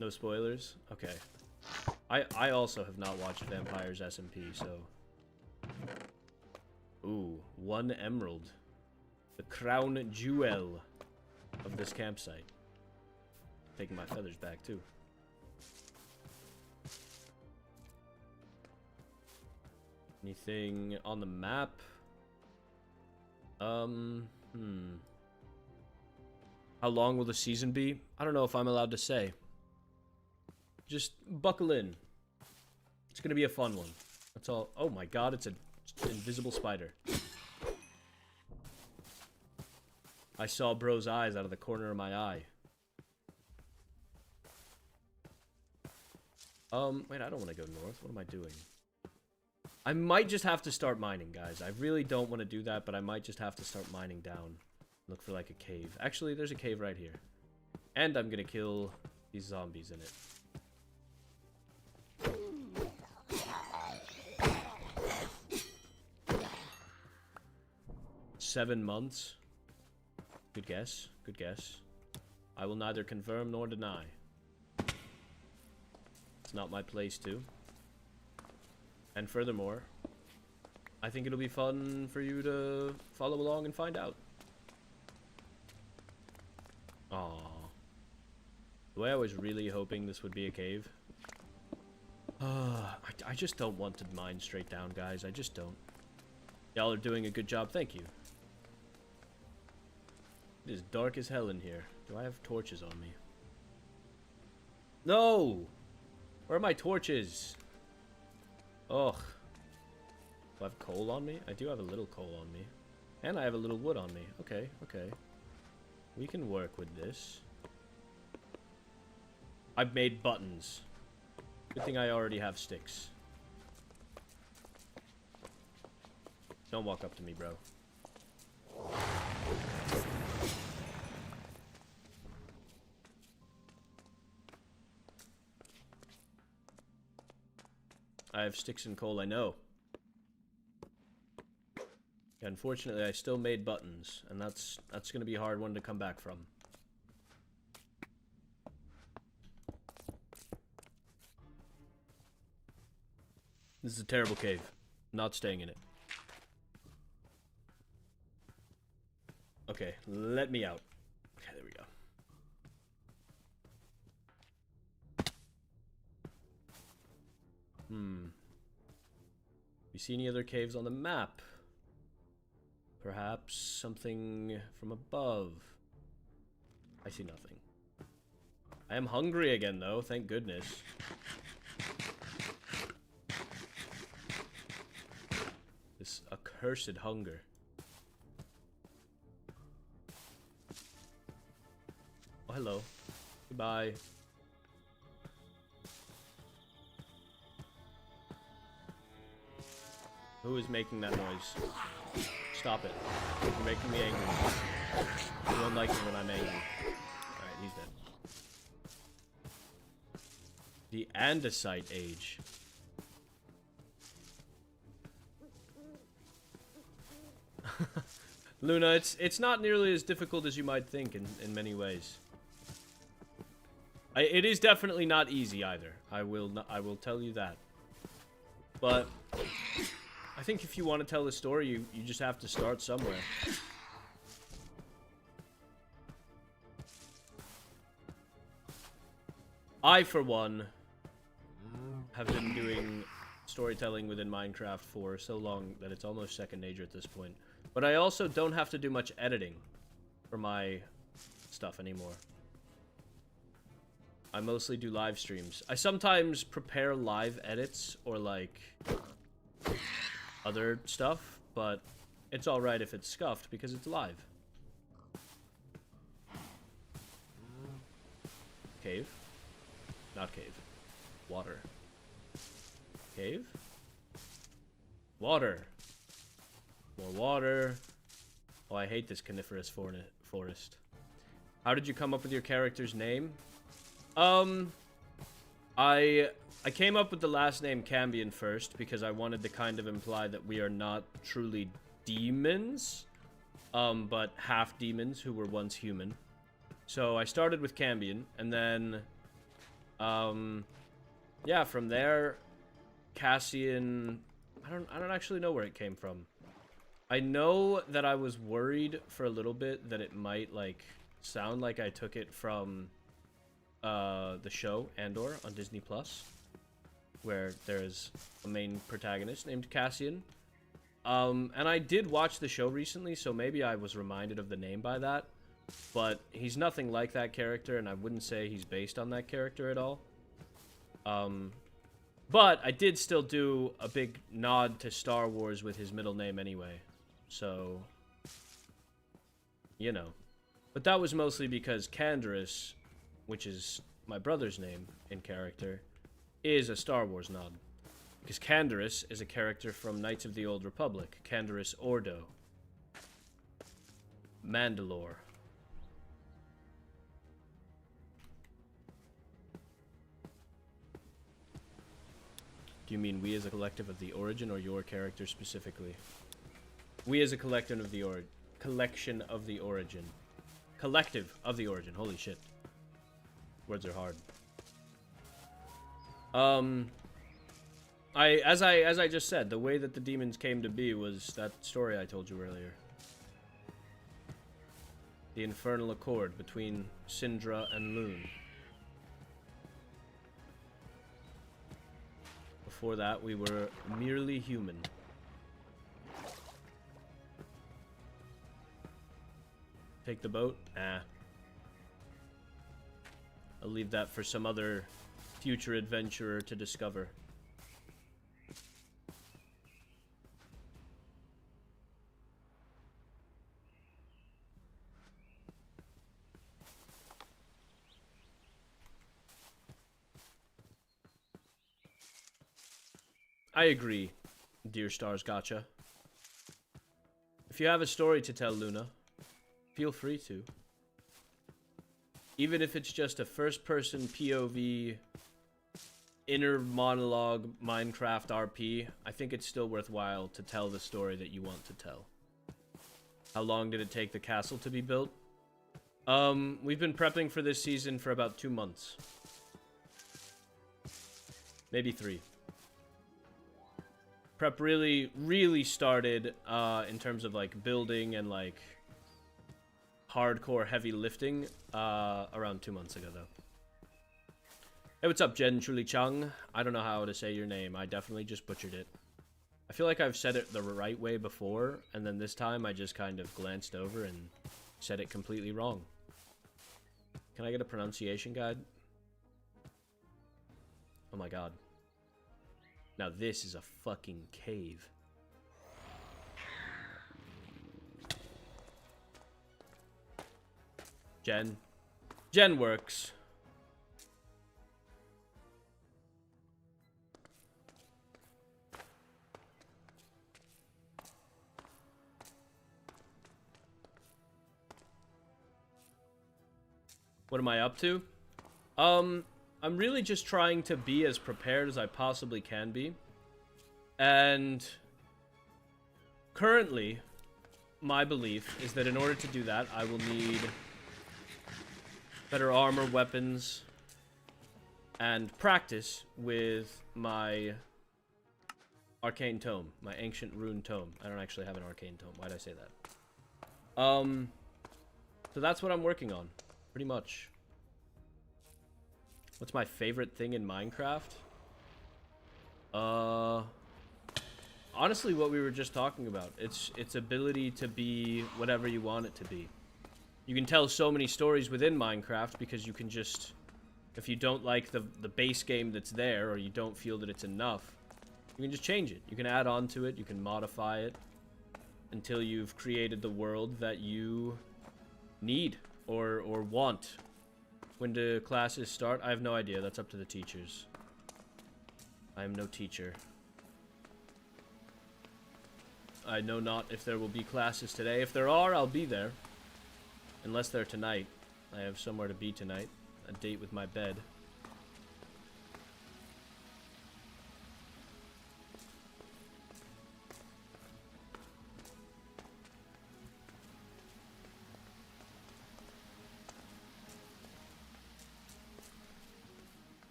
No spoilers? Okay. I also have not watched Vampires SMP, so... Ooh, 1 emerald. The crown jewel of this campsite. Taking my feathers back, too. Anything on the map? How long will the season be? I don't know if I'm allowed to say. Just buckle in. It's gonna be a fun one. That's all. Oh my god, it's an invisible spider. I saw bro's eyes out of the corner of my eye. Wait, I don't want to go north. What am I doing? I might just have to start mining, guys. I really don't want to do that, but I might just have to start mining down. Look for, like, a cave. Actually, there's a cave right here. And I'm gonna kill these zombies in it. 7 months. Good guess. Good guess. I will neither confirm nor deny. It's not my place to. And furthermore, I think it'll be fun for you to follow along and find out. Aww. The way I was really hoping this would be a cave. I just don't want to mine straight down, guys. I just don't. Y'all are doing a good job. Thank you. It is dark as hell in here. Do I have torches on me? No! Where are my torches? Ugh. Do I have coal on me? I do have a little coal on me. And I have a little wood on me. Okay, okay. We can work with this. I've made buttons. Good thing I already have sticks. Don't walk up to me, bro. I have sticks and coal, I know. Unfortunately, I still made buttons, and that's gonna be a hard one to come back from. This is a terrible cave. Not staying in it. Okay, let me out. Okay, there we go. You see any other caves on the map? Perhaps something from above. I see nothing. I am hungry again, though. Thank goodness. Accursed hunger. Oh, hello. Goodbye. Who is making that noise? Stop it. You're making me angry. You don't like me when I'm angry. Alright, he's dead. The Andesite Age. Luna, it's not nearly as difficult as you might think in many ways. It is definitely not easy either. I will tell you that. But I think if you want to tell the story, you just have to start somewhere. I, for one, have been doing storytelling within Minecraft for so long that it's almost second nature at this point. But I also don't have to do much editing for my stuff anymore. I mostly do live streams. I sometimes prepare live edits or like other stuff, but it's alright if it's scuffed because it's live. Cave? Not cave. Water. Cave? Water. More water. Oh, I hate this coniferous forest. How did you come up with your character's name? I came up with the last name Cambion first because I wanted to kind of imply that we are not truly demons, but half demons who were once human. So I started with Cambion, and then, yeah, from there, Cassian. I don't actually know where it came from. I know that I was worried for a little bit that it might like sound like I took it from the show Andor on Disney Plus, where there's a main protagonist named Cassian. And I did watch the show recently, so maybe I was reminded of the name by that. But he's nothing like that character, and I wouldn't say he's based on that character at all. But I did still do a big nod to Star Wars with his middle name anyway. So, you know. But that was mostly because Canderas, which is my brother's name in character, is a Star Wars nod. Because Canderas is a character from Knights of the Old Republic. Canderas Ordo. Mandalore. Do you mean we as a collective of the origin, or your character specifically? We as a collection of the collection of the origin. Collective of the origin. Holy shit. Words are hard. As I just said, the way that the demons came to be was that story I told you earlier. The infernal accord between Syndra and Loon. Before that, we were merely human. Take the boat? Nah. I'll leave that for some other future adventurer to discover. I agree, dear Stars Gotcha. If you have a story to tell, Luna, feel free to. Even if it's just a first-person POV, inner monologue Minecraft RP, I think it's still worthwhile to tell the story that you want to tell. How long did it take the castle to be built? We've been prepping for this season for about 2 months. Maybe 3. Prep really started in terms of like building and like hardcore heavy lifting around 2 months ago though. Hey, what's up, Jen Chuli Chung? I don't know how to say your name. I definitely just butchered it. I feel like I've said it the right way before, and then this time I just kind of glanced over and said it completely wrong. Can I get a pronunciation guide? Oh my god. Now this is a fucking cave. Jen. Jen works. What am I up to? I'm really just trying to be as prepared as I possibly can be. And currently, my belief is that in order to do that, I will need better armor, weapons, and practice with my arcane tome, my ancient rune tome. I don't actually have an arcane tome. Why'd I say that? So that's what I'm working on, pretty much. What's my favorite thing in Minecraft? Honestly, what we were just talking about. Its ability to be whatever you want it to be. You can tell so many stories within Minecraft because you can just, if you don't like the base game that's there, or you don't feel that it's enough, you can just change it. You can add on to it, you can modify it, until you've created the world that you need or want. When do classes start? I have no idea. That's up to the teachers. I am no teacher. I know not if there will be classes today. If there are, I'll be there. Unless they're tonight. I have somewhere to be tonight. A date with my bed.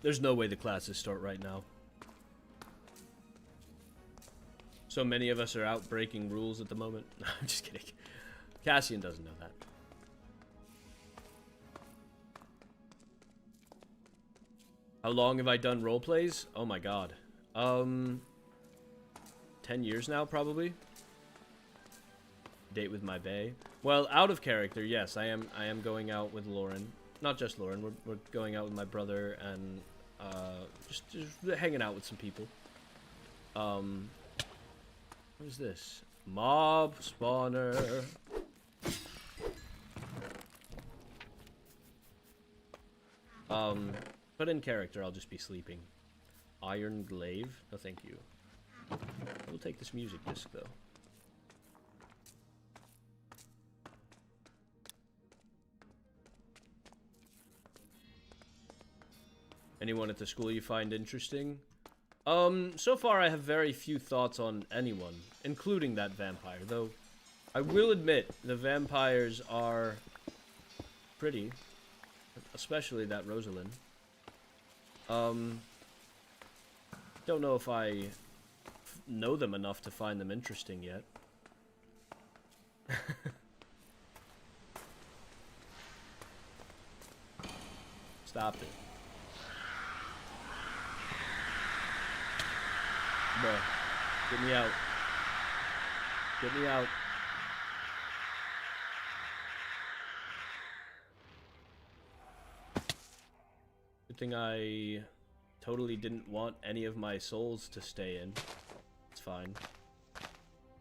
There's no way the classes start right now. So many of us are out breaking rules at the moment. No, I'm just kidding. Cassian doesn't know that. How long have I done roleplays? Oh my god. 10 years now, probably. Date with my bae. Well, out of character, yes, I am going out with Lauren. Not just Lauren, we're going out with my brother and just hanging out with some people. What is this? Mob spawner. But in character, I'll just be sleeping. Iron glaive? No, thank you. We'll take this music disc, though. Anyone at the school you find interesting? So far I have very few thoughts on anyone, including that vampire, though I will admit the vampires are pretty, especially that Rosalind. Don't know if I know them enough to find them interesting yet. Stop it. Bruh, get me out. Get me out. Good thing I totally didn't want any of my souls to stay in. It's fine.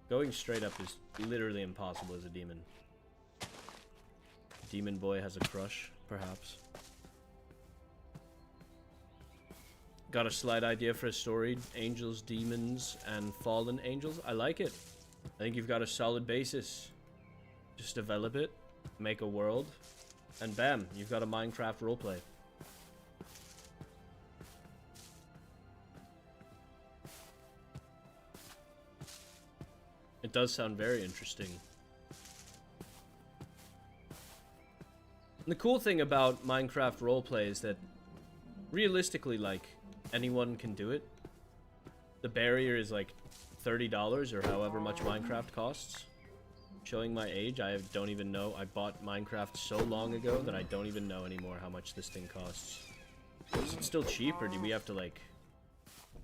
Going straight up is literally impossible as a demon. Demon boy has a crush, perhaps. Got a slight idea for a story. Angels, demons, and fallen angels. I like it. I think you've got a solid basis. Just develop it, make a world, and bam, you've got a Minecraft roleplay. It does sound very interesting. And the cool thing about Minecraft roleplay is that realistically, like, anyone can do it. The barrier is like $30 or however much Minecraft costs. Showing my age, I don't even know. I bought Minecraft so long ago that I don't even know anymore how much this thing costs. Is it still cheap, or do we have to, like,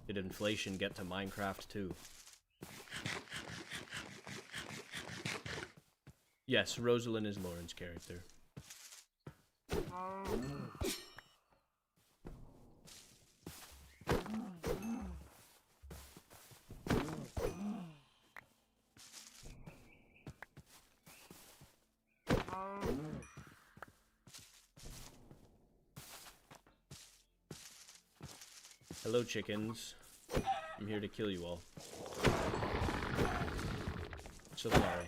did inflation get to Minecraft too? Yes, Rosalind is Lauren's character. Hello, chickens. I'm here to kill you all. So sorry.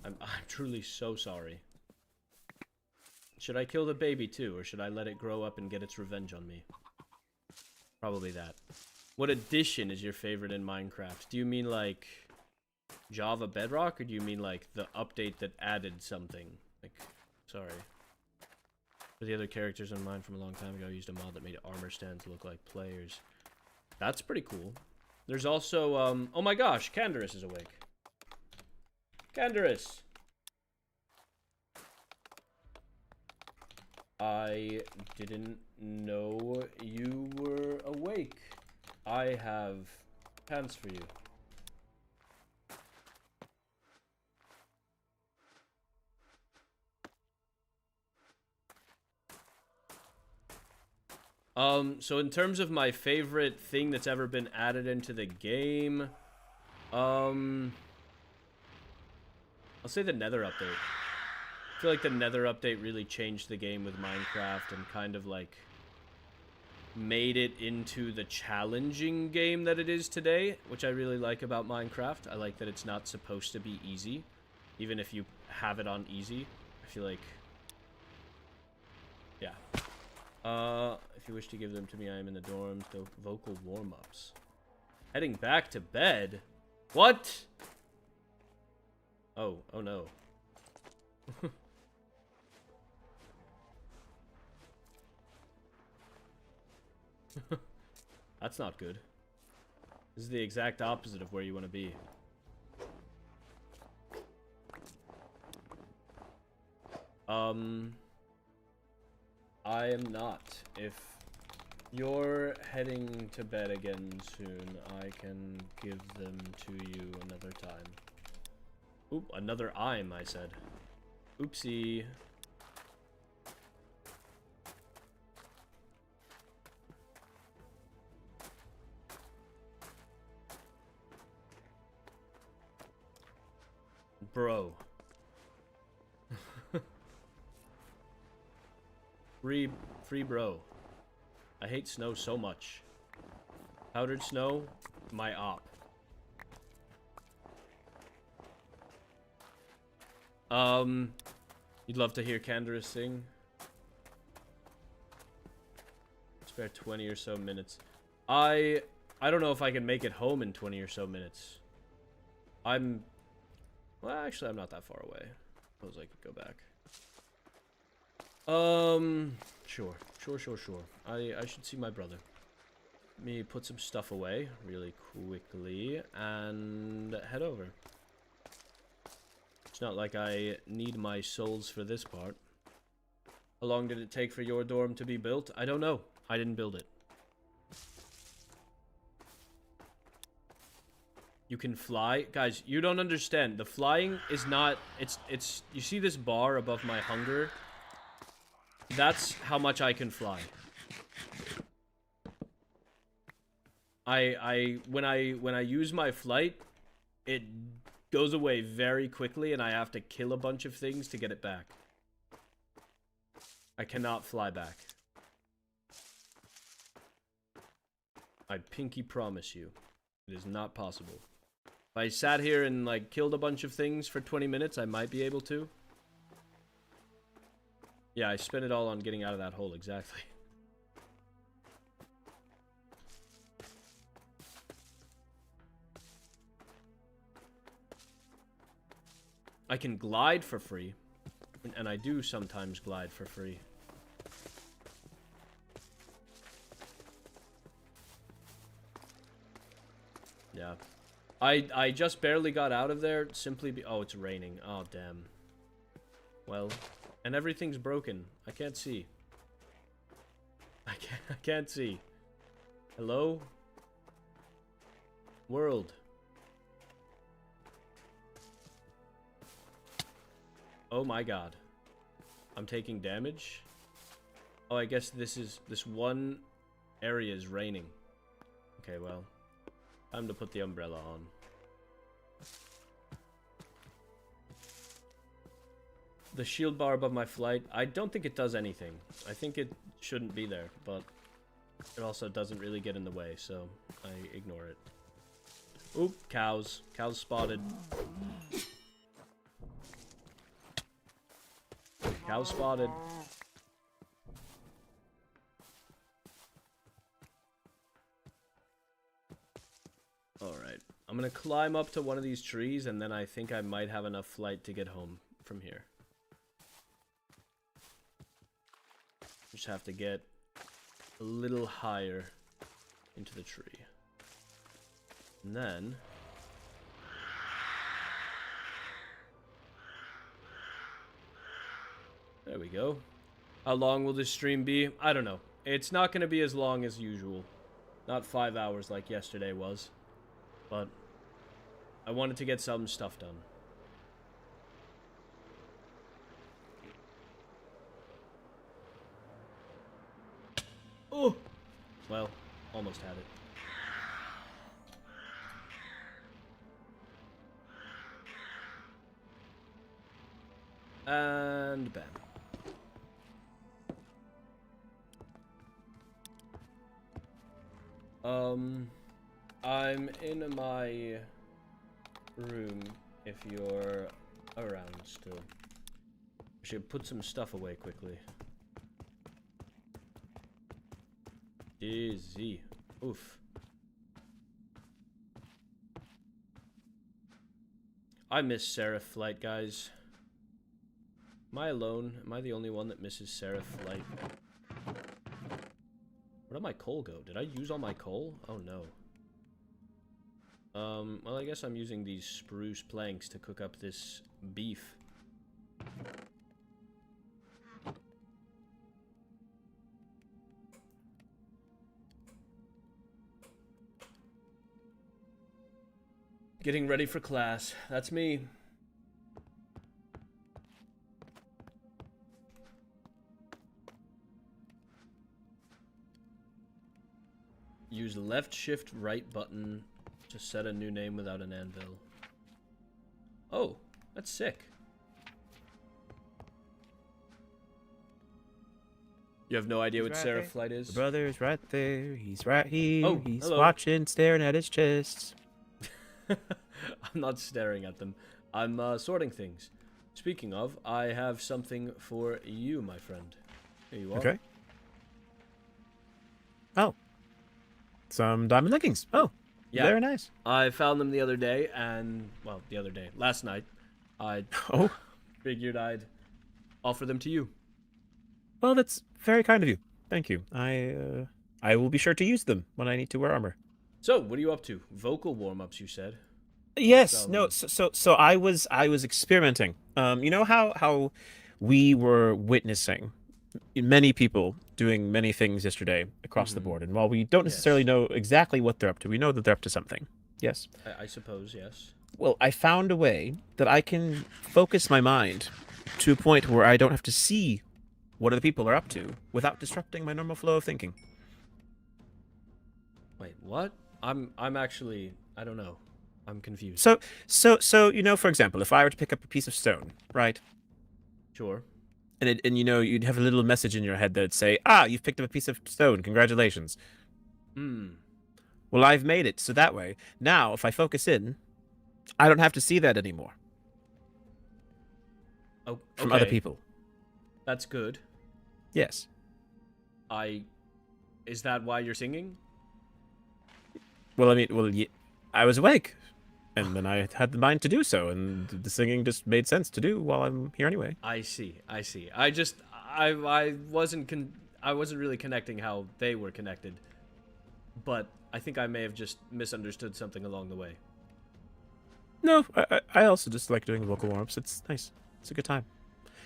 I'm truly so sorry. Should I kill the baby too, or should I let it grow up and get its revenge on me? Probably that. What edition is your favorite in Minecraft? Do you mean like Java Bedrock, or do you mean like the update that added something? Like, sorry. For the other characters in mine from a long time ago, I used a mod that made armor stands look like players. That's pretty cool. There's also, oh my gosh, Canderas is awake. Canderas! I didn't know you were awake. I have pants for you. So in terms of my favorite thing that's ever been added into the game, I'll say the Nether update. I feel like the Nether update really changed the game with Minecraft and kind of like made it into the challenging game that it is today, which I really like about Minecraft. I like that it's not supposed to be easy, even if you have it on easy. I feel like, yeah. If you wish to give them to me, I am in the dorms. Vocal warm-ups. Heading back to bed? What? Oh no. That's not good. This is the exact opposite of where you want to be. I am not. If you're heading to bed again soon, I can give them to you another time. Oop, another I'm, I said. Oopsie. Bro. Free bro. I hate snow so much. Powdered snow, my op. You'd love to hear Canderas sing? Spare 20 or so minutes. I don't know if I can make it home in 20 or so minutes. Well, actually, I'm not that far away. Suppose I could go back. Sure. I should see my brother. Let me put some stuff away really quickly and head over. It's not like I need my souls for this part. How long did it take for your dorm to be built? I don't know. I didn't build it. You can fly? Guys, you don't understand. The flying is not... It's... You see this bar above my hunger? That's how much I can fly. When I use my flight, it goes away very quickly and I have to kill a bunch of things to get it back. I cannot fly back. I pinky promise you. It is not possible. If I sat here and like killed a bunch of things for 20 minutes, I might be able to. Yeah, I spent it all on getting out of that hole, exactly. I can glide for free. And I do sometimes glide for free. Yeah. I just barely got out of there simply oh, it's raining. Oh, damn. Well... And everything's broken. I can't see. I can't see. Hello? World. Oh my god. I'm taking damage? Oh, I guess this one area is raining. Okay, well. Time to put the umbrella on. The shield bar above my flight, I don't think it does anything. I think it shouldn't be there, but It also doesn't really get in the way, so I ignore it. Oop, cows. Cows spotted. Cows spotted. Alright. I'm gonna climb up to one of these trees, and then I think I might have enough flight to get home from here. Just have to get a little higher into the tree. And then... there we go. How long will this stream be? I don't know. It's not going to be as long as usual. Not 5 hours like yesterday was. But I wanted to get some stuff done. Oh! Well, almost had it. And bam. I'm in my room if you're around still. I should put some stuff away quickly. Easy. Oof. I miss Seraph Flight, guys. Am I alone? Am I the only one that misses Seraph Flight? Where did my coal go? Did I use all my coal? Oh no. Well, I guess I'm using these spruce planks to cook up this beef. Getting ready for class. That's me. Use left shift right button to set a new name without an anvil. Oh, that's sick. You have no idea what Seraph Flight is? The brother's right there. He's right here. Oh, he's hello. watching, staring at his chest. I'm not staring at them. I'm sorting things. Speaking of, I have something for you, my friend. Here you are. Okay. Oh. Some diamond leggings. Oh. Yeah. Very nice. I found them the other day, and, well, last night, I figured I'd offer them to you. Well, that's very kind of you. Thank you. I will be sure to use them when I need to wear armor. So, what are you up to? Vocal warm-ups, you said. Yes. No. So I was experimenting. You know how we were witnessing many people doing many things yesterday across the board, and while we don't necessarily know exactly what they're up to, we know that they're up to something. Yes. I suppose, yes. Well, I found a way that I can focus my mind to a point where I don't have to see what other people are up to without disrupting my normal flow of thinking. Wait, what? I'm actually, I don't know. I'm confused. So you know, for example, if I were to pick up a piece of stone, right? Sure. And you know, you'd have a little message in your head that'd say, you've picked up a piece of stone, congratulations. Well, I've made it, so that way, now, if I focus in, I don't have to see that anymore. Oh, okay. From other people. That's good. Yes. Is that why you're singing? Well, I mean, I was awake, and then I had the mind to do so, and the singing just made sense to do while I'm here anyway. I see. I wasn't really connecting how they were connected, but I think I may have just misunderstood something along the way. No, I also just like doing vocal warm-ups. It's nice. It's a good time.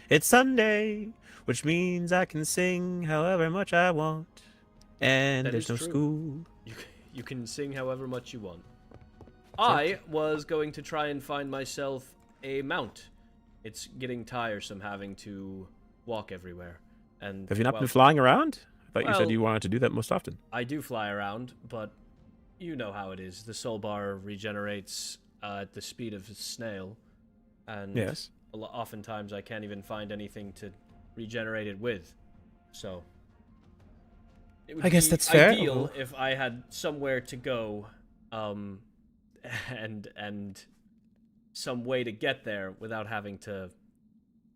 It's Sunday, which means I can sing however much I want, and there's no school. You can sing however much you want. I was going to try and find myself a mount. It's getting tiresome having to walk everywhere. And have you not been flying around? I thought you said you wanted to do that most often. I do fly around, but you know how it is. The soul bar regenerates at the speed of a snail, and yes, oftentimes I can't even find anything to regenerate it with. So It would I guess be that's fair. ideal if I had somewhere to go, and some way to get there without having to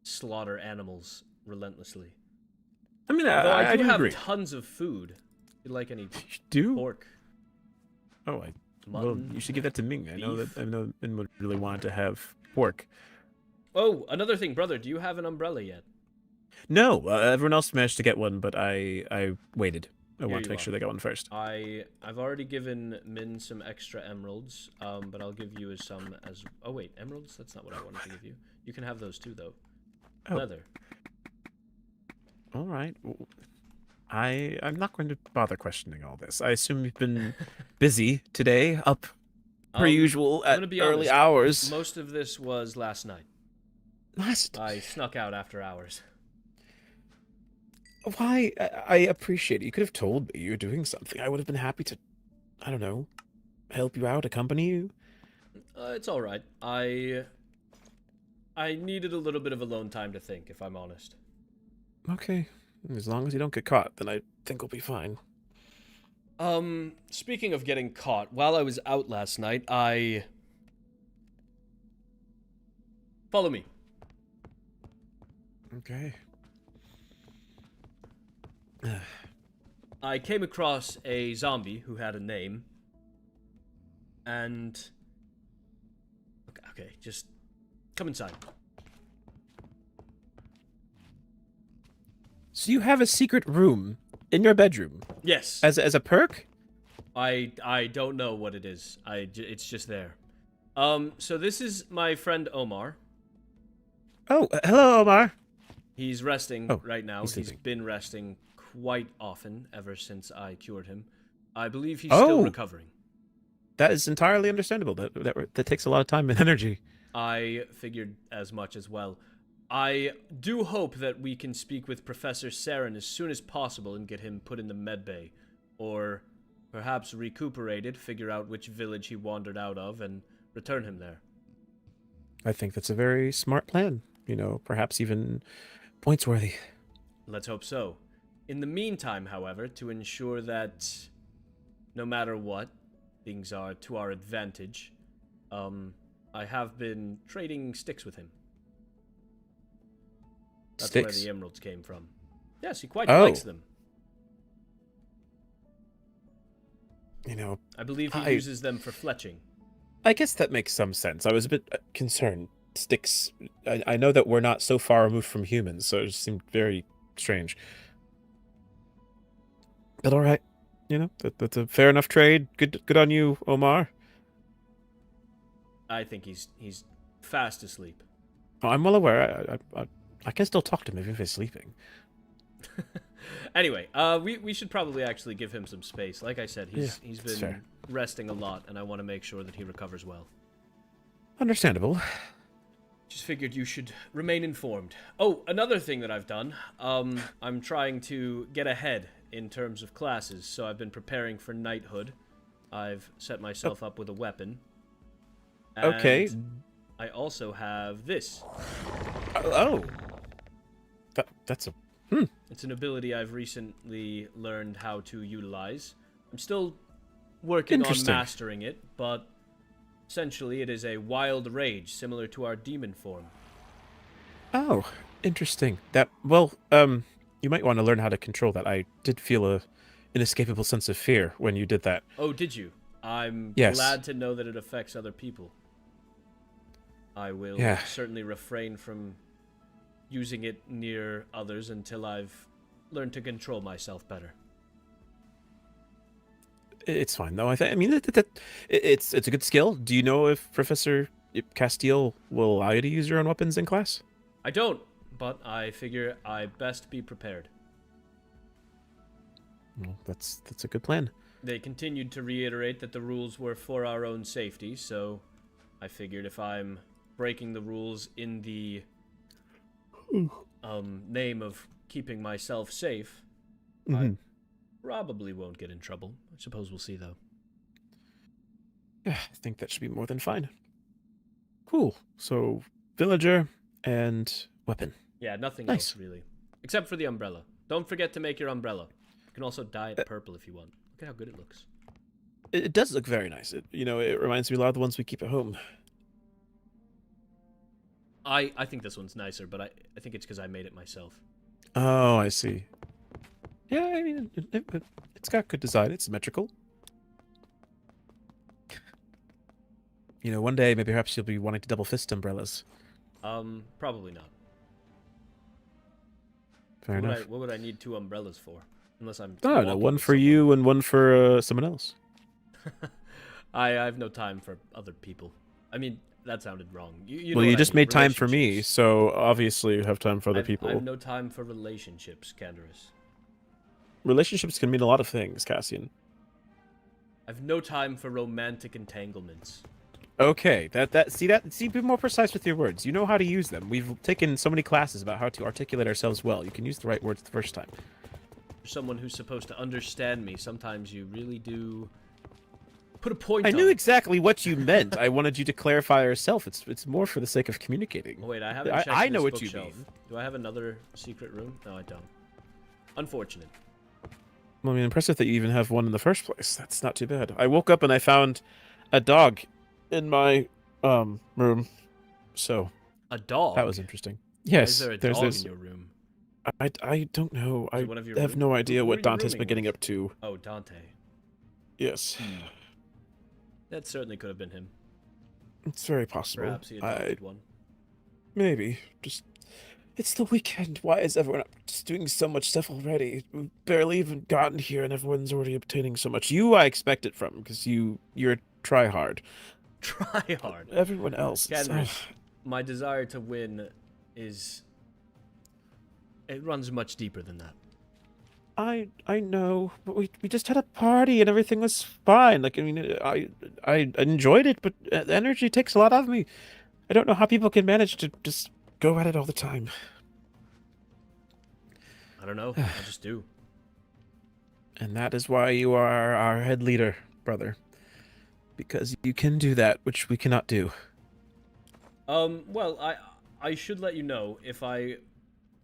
slaughter animals relentlessly. I mean, Although I I do do have agree. tons of food. If you like any You do? pork, Oh, well, mutton, you should give that to Ming. beef. I know Min would really want to have pork. Oh, another thing, brother. Do you have an umbrella yet? No, everyone else managed to get one, but I waited. I Here want to you make are. sure they got one first. I've already given Min some extra emeralds, but I'll give you some as. Oh wait, emeralds? That's not what I wanted to give you. You can have those too, though. Oh. Leather. All right. Well, I'm not going to bother questioning all this. I assume you've been busy today, up per usual I'm at gonna be early honest, hours. Most of this was last night. I snuck out after hours. Why? I appreciate it. You could have told me you were doing something. I would have been happy to, I don't know, help you out, accompany you. It's all right. I needed a little bit of alone time to think, if I'm honest. Okay. As long as you don't get caught, then I think we'll be fine. Speaking of getting caught, while I was out last night, Follow me. Okay. I came across a zombie who had a name. And... Okay, just come inside. So you have a secret room in your bedroom Yes. as a perk? I don't know what it is. It's just there. So this is my friend Omar. Oh, hello, Omar. He's resting right now. he's He's sleeping. been resting quite often ever since I cured him. I believe he's still recovering. That is entirely understandable. That takes a lot of time and energy. I figured as much as well. I do hope that we can speak with Professor Saren as soon as possible and get him put in the med bay. Or perhaps recuperated, figure out which village he wandered out of, and return him there. I think that's a very smart plan. You know, perhaps even points worthy. Let's hope so. In the meantime, however, to ensure that no matter what, things are to our advantage, I have been trading sticks with him. That's Sticks? where the emeralds came from. Yes, he quite likes them. You know, I believe he uses them for fletching. I guess that makes some sense. I was a bit concerned. Sticks. I know that we're not so far removed from humans, so it just seemed very strange. But all right, you know that's a fair enough trade. Good on you, Omar. I think he's fast asleep. Oh, I'm well aware. I can still talk to him even if he's sleeping. Anyway, we should probably actually give him some space. Like I said, he's been fair. resting a lot, and I want to make sure that he recovers well. Understandable. Just figured you should remain informed. Oh, another thing that I've done, I'm trying to get ahead in terms of classes, so I've been preparing for knighthood. I've set myself up with a weapon. And Okay. I also have this. Oh. That's a... It's an ability I've recently learned how to utilize. I'm still working on mastering it, but essentially it is a wild rage, similar to our demon form. Oh, interesting. You might want to learn how to control that. I did feel an inescapable sense of fear when you did that. Oh, did you? I'm Yes. glad to know that it affects other people. I will certainly refrain from using it near others until I've learned to control myself better. It's fine, though. I mean, it's a good skill. Do you know if Professor Castile will allow you to use your own weapons in class? I don't, but I figure I best be prepared. Well, that's a good plan. They continued to reiterate that the rules were for our own safety, so I figured if I'm breaking the rules in the name of keeping myself safe, I probably won't get in trouble. I suppose we'll see, though. Yeah, I think that should be more than fine. Cool. So, villager and weapon. Yeah, nothing Nice. else, really. Except for the umbrella. Don't forget to make your umbrella. You can also dye it purple if you want. Look at how good it looks. It does look very nice. It reminds me a lot of the ones we keep at home. I think this one's nicer, but I think it's because I made it myself. Oh, I see. Yeah, I mean, it's got good design. It's symmetrical. One day, maybe perhaps you'll be wanting to double fist umbrellas. Probably not. Fair enough. What would I need 2 umbrellas for? Unless I'm. I don't know, one for you and one for someone else. I have no time for other people. I mean, that sounded wrong. You well, know you what just I mean. made time for me, so obviously you have time for other people. I have no time for relationships, Canderas. Relationships can mean a lot of things, Cassian. I have no time for romantic entanglements. Okay, see, be more precise with your words. You know how to use them. We've taken so many classes about how to articulate ourselves well. You can use the right words the first time. For someone who's supposed to understand me, sometimes you really do put a point on I knew it. exactly what you meant. I wanted you to clarify yourself. It's more for the sake of communicating. Oh, wait, I haven't checked I this know what bookshelf. you mean. Do I have another secret room? No, I don't. Unfortunate. Well, I mean, impressive that you even have one in the first place. That's not too bad. I woke up and I found a dog in my room. So A dog? that was interesting. Why Yes, is there a there's dog in your room? I don't know. I One of your have no idea Who what are you Dante's rooming been getting with? up to. Oh, Dante. Yes, That certainly could have been him. it's very possible. Perhaps he adopted one. Maybe. Just it's the weekend. Why is everyone up just doing so much stuff already? We've barely even gotten here and everyone's already obtaining so much. You I expect it from, because you're a try-hard. Try hard. Everyone else. Canderas, my desire to win is... It runs much deeper than that. I know, but we just had a party and everything was fine. Like, I mean, I enjoyed it, but the energy takes a lot out of me. I don't know how people can manage to just go at it all the time. I don't know. I just do. And that is why you are our head leader, brother. Because you can do that, which we cannot do. Well, I should let you know if I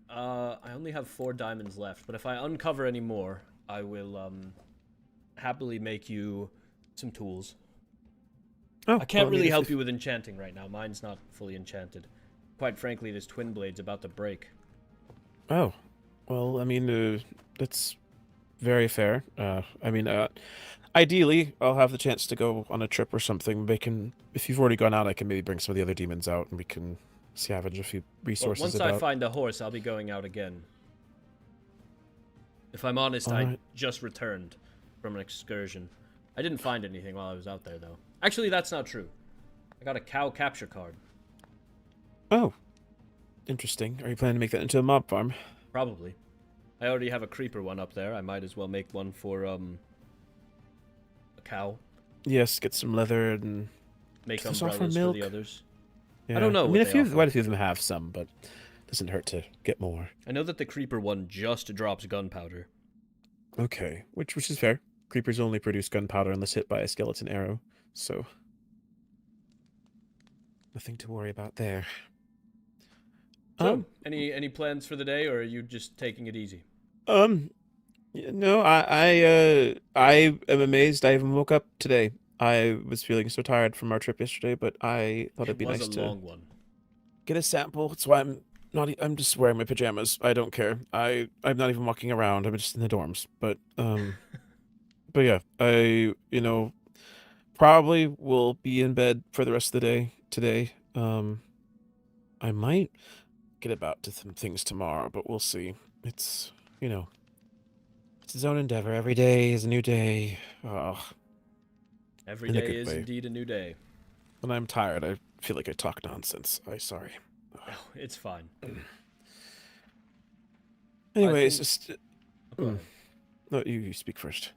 only have 4 diamonds left, but if I uncover any more, I will, happily make you some tools. Oh, I can't well, really if- help you with enchanting right now. Mine's not fully enchanted. Quite frankly, this twin blade's about to break. Oh, well, I mean, that's very fair. Ideally, I'll have the chance to go on a trip or something. If you've already gone out, I can maybe bring some of the other demons out, and we can scavenge a few resources. Well, once I find a horse, I'll be going out again. If I'm honest, I just returned from an excursion. I didn't find anything while I was out there, though. Actually, that's not true. I got a cow capture card. Oh, interesting. Are you planning to make that into a mob farm? Probably. I already have a creeper one up there. I might as well make one for, a cow. Yes, get some leather and Make Does this offer umbrellas for milk? the others. yeah. I don't know I what mean, they offer. quite a few of them have some, but it doesn't hurt to get more. I know that the creeper one just drops gunpowder. Okay, which is fair. Creepers only produce gunpowder unless hit by a skeleton arrow, so nothing to worry about there. So, any plans for the day, or are you just taking it easy? No, I am amazed I even woke up today. I was feeling so tired from our trip yesterday, but I thought it'd be nice It was a to long one. get a sample. That's why I'm just wearing my pajamas. I don't care. I'm not even walking around. I'm just in the dorms. But yeah, I probably will be in bed for the rest of the day today. I might get about to some things tomorrow, but we'll see. It's it's his own endeavor. Every day is a new day. Oh, Every In a day good is way. indeed a new day. when I'm tired, I feel like I talk nonsense. I'm sorry. Oh, it's fine. Anyways, think- just Go ahead. no, you speak first.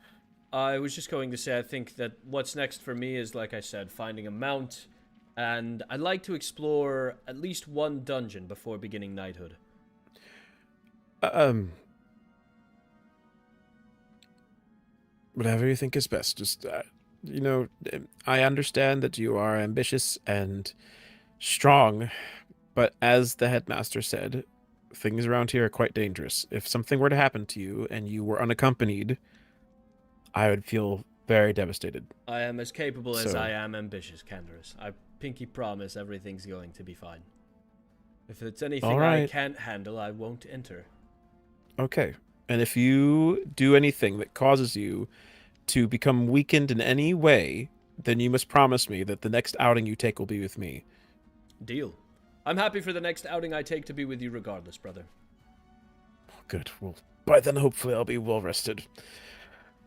I was just going to say, I think that what's next for me is, like I said, finding a mount, and I'd like to explore at least one dungeon before beginning knighthood. Whatever you think is best. Just I understand that you are ambitious and strong, but as the headmaster said, things around here are quite dangerous. If something were to happen to you and you were unaccompanied, I would feel very devastated. I am as capable as So- I am ambitious, Canderas. I pinky promise everything's going to be fine. If it's anything All I right. can't handle, I won't enter. Okay. And if you do anything that causes you to become weakened in any way, then you must promise me that the next outing you take will be with me. Deal. I'm happy for the next outing I take to be with you regardless, brother. Good. Well, by then, hopefully, I'll be well rested.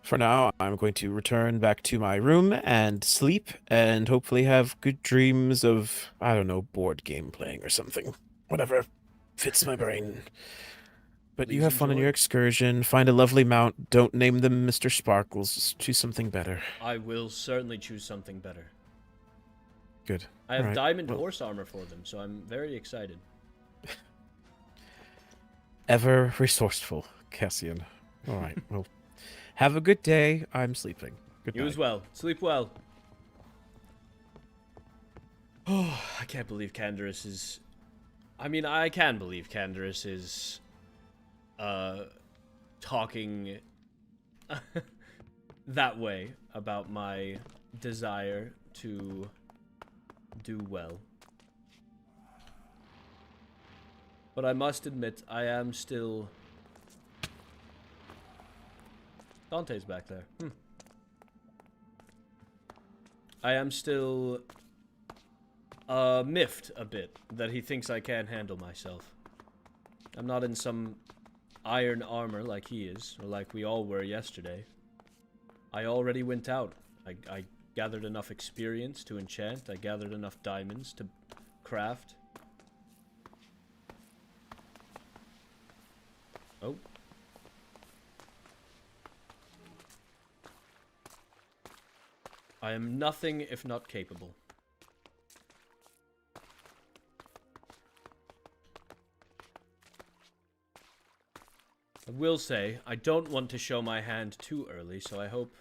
For now, I'm going to return back to my room and sleep, and hopefully have good dreams of, I don't know, board game playing or something. Whatever fits my brain. But Please you have fun on enjoy. your excursion. Find a lovely mount. Don't name them Mr. Sparkles. Just choose something better. I will certainly choose something better. Good. I have Alright, diamond well- horse armor for them, so I'm very excited. Ever resourceful, Cassian. All right. Well, have a good day. I'm sleeping. Good You night. as well. Sleep well. Oh, I can't believe Canderas is... I mean, I can believe Canderas is... talking... that way about my desire to do well. But I must admit, I am still... Dante's back there. I am still miffed a bit that he thinks I can't handle myself. I'm not in some iron armor like he is, or like we all were yesterday. I already went out. I gathered enough experience to enchant. I gathered enough diamonds to craft. Oh. I am nothing if not capable. I will say, I don't want to show my hand too early, so I hope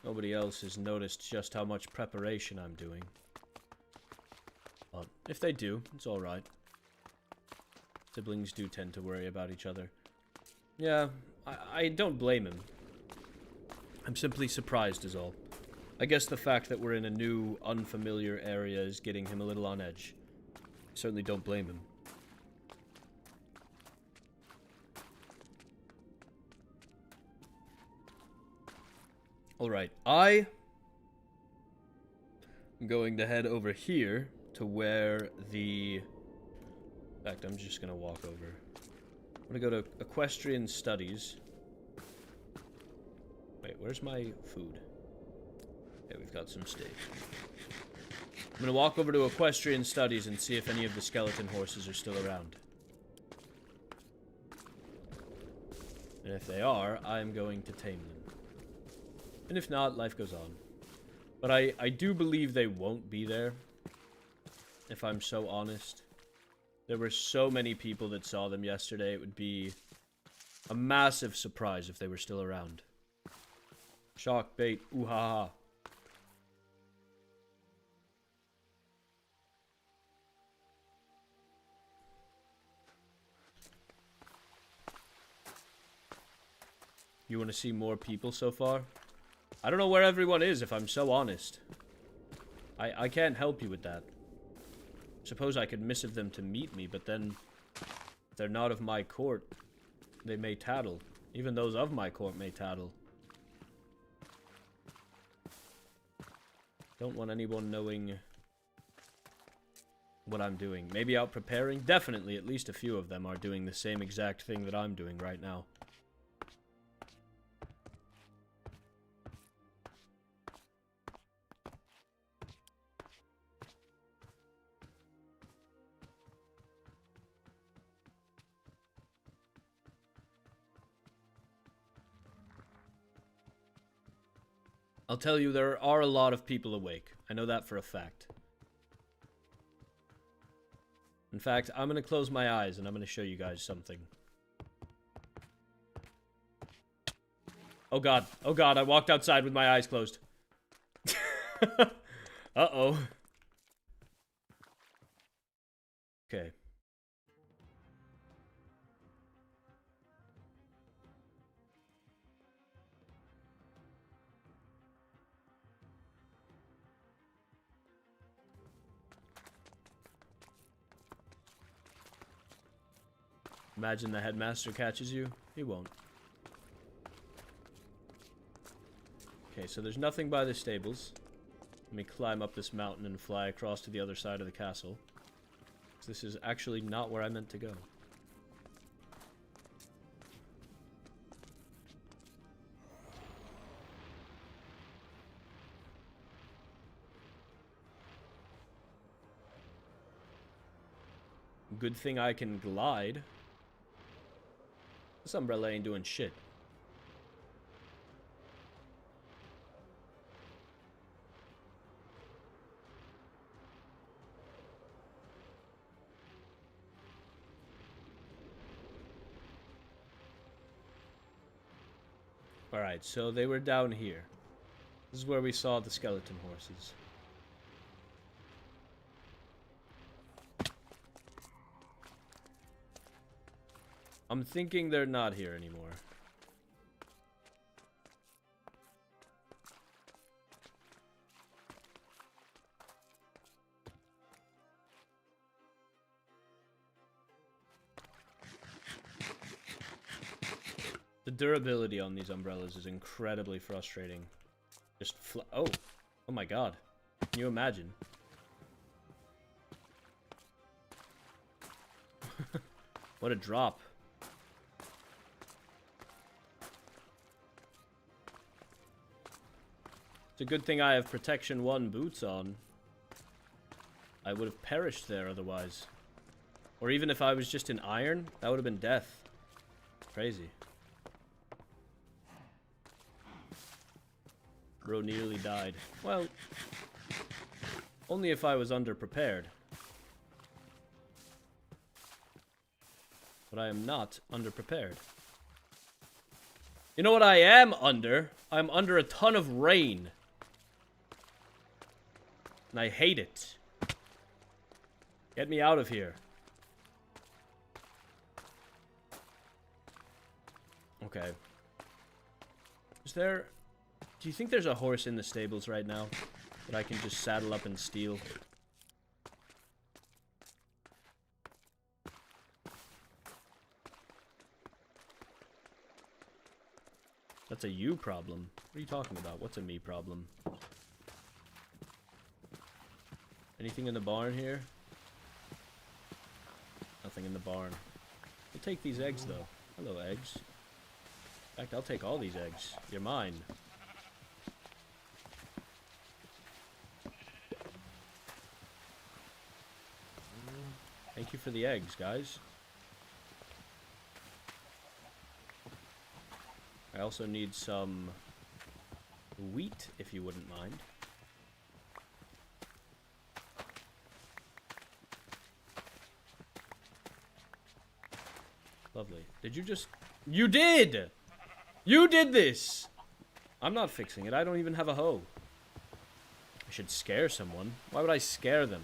nobody else has noticed just how much preparation I'm doing. But if they do, it's alright. Siblings do tend to worry about each other. Yeah, I don't blame him. I'm simply surprised is all. I guess the fact that we're in a new, unfamiliar area is getting him a little on edge. Certainly don't blame him. Alright, I am going to head over here to where the... In fact, I'm just going to walk over. I'm going to go to Equestrian Studies. Wait, where's my food? Okay, we've got some steak. I'm going to walk over to Equestrian Studies and see if any of the skeleton horses are still around. And if they are, I'm going to tame them. And if not, life goes on. But I do believe they won't be there. If I'm so honest. There were so many people that saw them yesterday. It would be a massive surprise if they were still around. Shock, bait, ooh ha ha. You want to see more people so far? I don't know where everyone is, if I'm so honest. I can't help you with that. Suppose I could missive them to meet me, but then if they're not of my court, they may tattle. Even those of my court may tattle. Don't want anyone knowing what I'm doing. Maybe out preparing? Definitely, at least a few of them are doing the same exact thing that I'm doing right now. I'll tell you, there are a lot of people awake. I know that for a fact. In fact, I'm going to close my eyes and I'm going to show you guys something. Oh god, I walked outside with my eyes closed. Uh-oh. Okay. Imagine the headmaster catches you. He won't. Okay, so there's nothing by the stables. Let me climb up this mountain and fly across to the other side of the castle. This is actually not where I meant to go. Good thing I can glide. This umbrella ain't doing shit. Alright, so they were down here. This is where we saw the skeleton horses. I'm thinking they're not here anymore. The durability on these umbrellas is incredibly frustrating. Just oh my god. Can you imagine? What a drop. It's a good thing I have Protection 1 boots on. I would have perished there otherwise. Or even if I was just in iron, that would have been death. Crazy. Bro nearly died. Well, only if I was underprepared. But I am not underprepared. You know what I am under? I'm under a ton of rain. And I hate it. Get me out of here. Okay. Is there... Do you think there's a horse in the stables right now that I can just saddle up and steal? That's a you problem. What are you talking about? What's a me problem? Anything in the barn here? Nothing in the barn. We'll take these eggs, though. Hello, eggs. In fact, I'll take all these eggs. You're mine. Thank you for the eggs, guys. I also need some wheat, if you wouldn't mind. Lovely. Did you just... You did! You did this! I'm not fixing it. I don't even have a hoe. I should scare someone. Why would I scare them?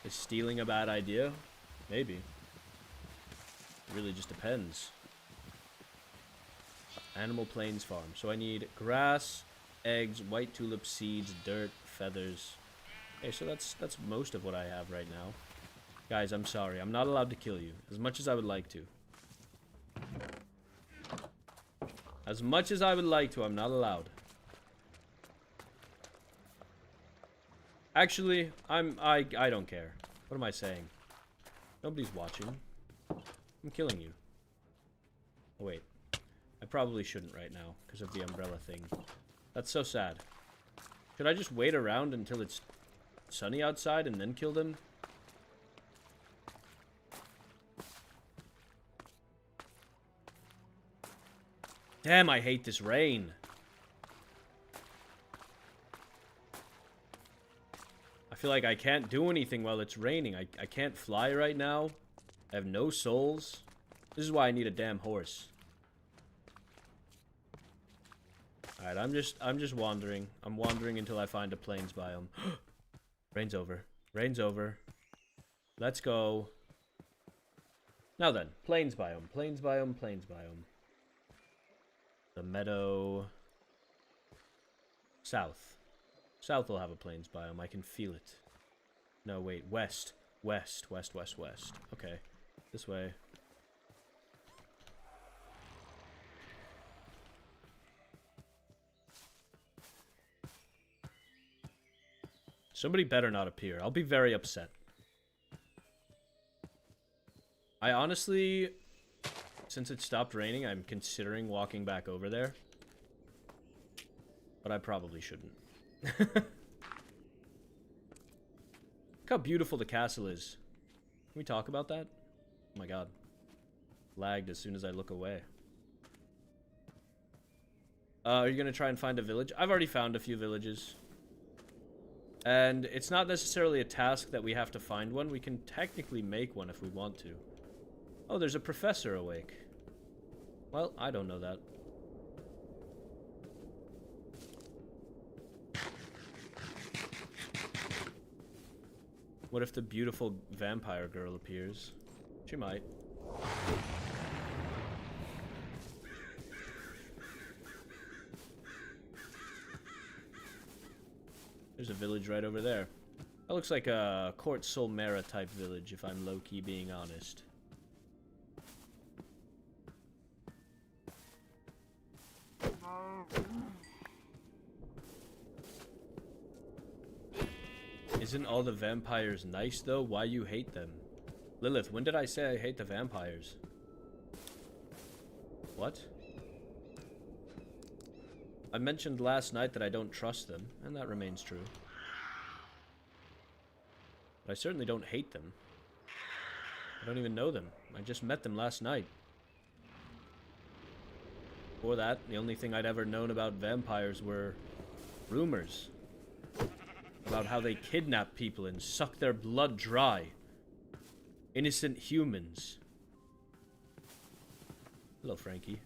Is stealing a bad idea? Maybe. It really just depends. Animal Plains Farm. So I need grass, eggs, white tulip seeds, dirt, feathers. Okay, so that's most of what I have right now. Guys, I'm sorry. I'm not allowed to kill you. As much as I would like to. As much as I would like to, I'm not allowed. Actually, I don't care. What am I saying? Nobody's watching. I'm killing you. Oh, wait. I probably shouldn't right now because of the umbrella thing. That's so sad. Should I just wait around until it's sunny outside and then kill them? Damn, I hate this rain. I feel like I can't do anything while it's raining. I can't fly right now. I have no souls. This is why I need a damn horse. Alright, I'm just wandering. I'm wandering until I find a plains biome. Rain's over. Rain's over. Let's go. Now then, plains biome. Plains biome, plains biome. The meadow. South. South will have a plains biome. I can feel it. No, wait. West. West, west, west, west. Okay. This way. Somebody better not appear. I'll be very upset. I honestly, since it stopped raining, I'm considering walking back over there. But I probably shouldn't. Look how beautiful the castle is. Can we talk about that? Oh my god. Lagged as soon as I look away. Are you gonna try and find a village? I've already found a few villages. And it's not necessarily a task that we have to find one. We can technically make one if we want to. Oh, there's a professor awake. Well, I don't know that. What if the beautiful vampire girl appears? She might. There's a village right over there. That looks like a Courts Head type village, if I'm low-key being honest. Isn't all the vampires nice, though? Why you hate them? Lilith, when did I say I hate the vampires? What? I mentioned last night that I don't trust them, and that remains true. But I certainly don't hate them. I don't even know them. I just met them last night. Before that, the only thing I'd ever known about vampires were rumors. About how they kidnap people and suck their blood dry. Innocent humans. Hello, Frankie.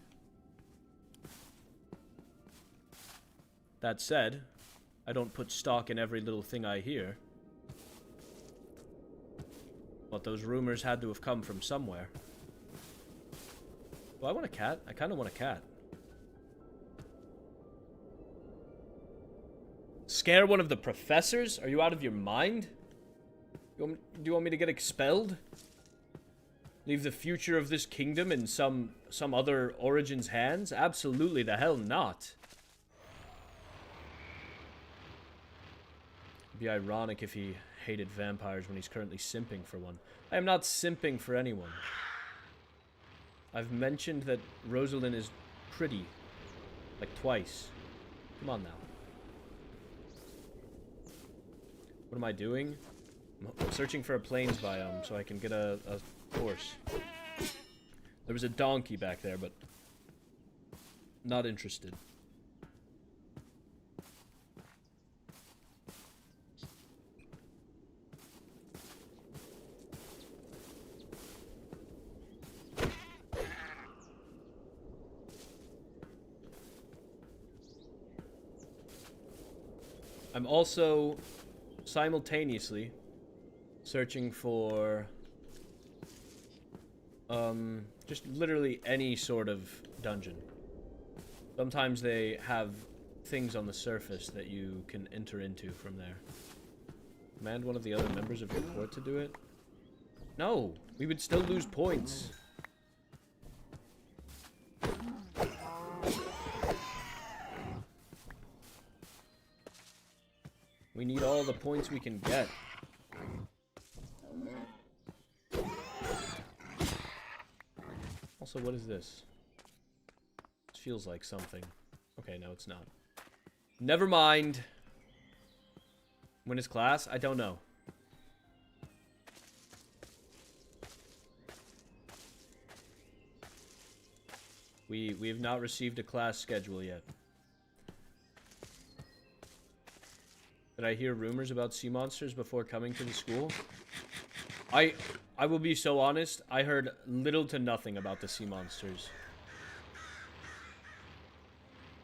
That said, I don't put stock in every little thing I hear. But those rumors had to have come from somewhere. Well, I want a cat. I kind of want a cat. Scare one of the professors? Are you out of your mind? Do you want me to get expelled? Leave the future of this kingdom in some other Origin's hands? Absolutely the hell not. It'd be ironic if he hated vampires when he's currently simping for one. I am not simping for anyone. I've mentioned that Rosalind is pretty. Like twice. Come on now. What am I doing? I'm searching for a plains biome so I can get a horse. There was a donkey back there, but not interested. I'm also simultaneously searching for just literally any sort of dungeon. Sometimes they have things on the surface that you can enter into from there. Command one of the other members of your court to do it? No, we would still lose points. We need all the points we can get. Also, what is this? This feels like something. Okay, no, it's not. Never mind. When is class? I don't know. We have not received a class schedule yet. Did I hear rumors about sea monsters before coming to the school? I will be so honest, I heard little to nothing about the sea monsters.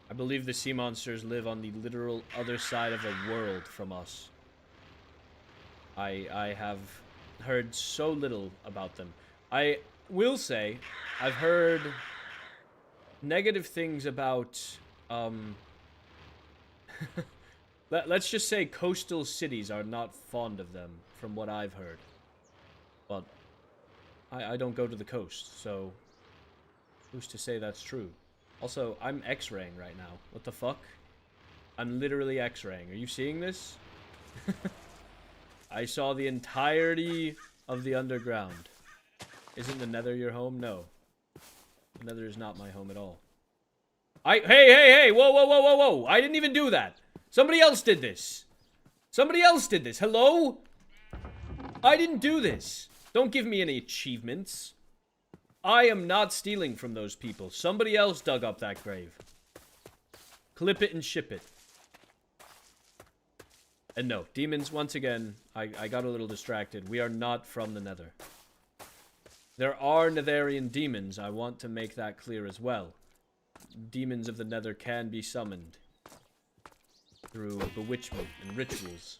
I believe the sea monsters live on the literal other side of the world from us. I have heard so little about them. I will say, I've heard negative things about, let's just say coastal cities are not fond of them, from what I've heard. But I don't go to the coast, so who's to say that's true? Also, I'm X-raying right now. What the fuck? I'm literally X-raying. Are you seeing this? I saw the entirety of the underground. Isn't the nether your home? No. The nether is not my home at all. Hey! Whoa! I didn't even do that. Somebody else did this. Somebody else did this. Hello? I didn't do this. Don't give me any achievements. I am not stealing from those people. Somebody else dug up that grave. Clip it and ship it. And no, demons, once again, I got a little distracted. We are not from the nether. There are Netherian demons. I want to make that clear as well. Demons of the nether can be summoned through bewitchment and rituals.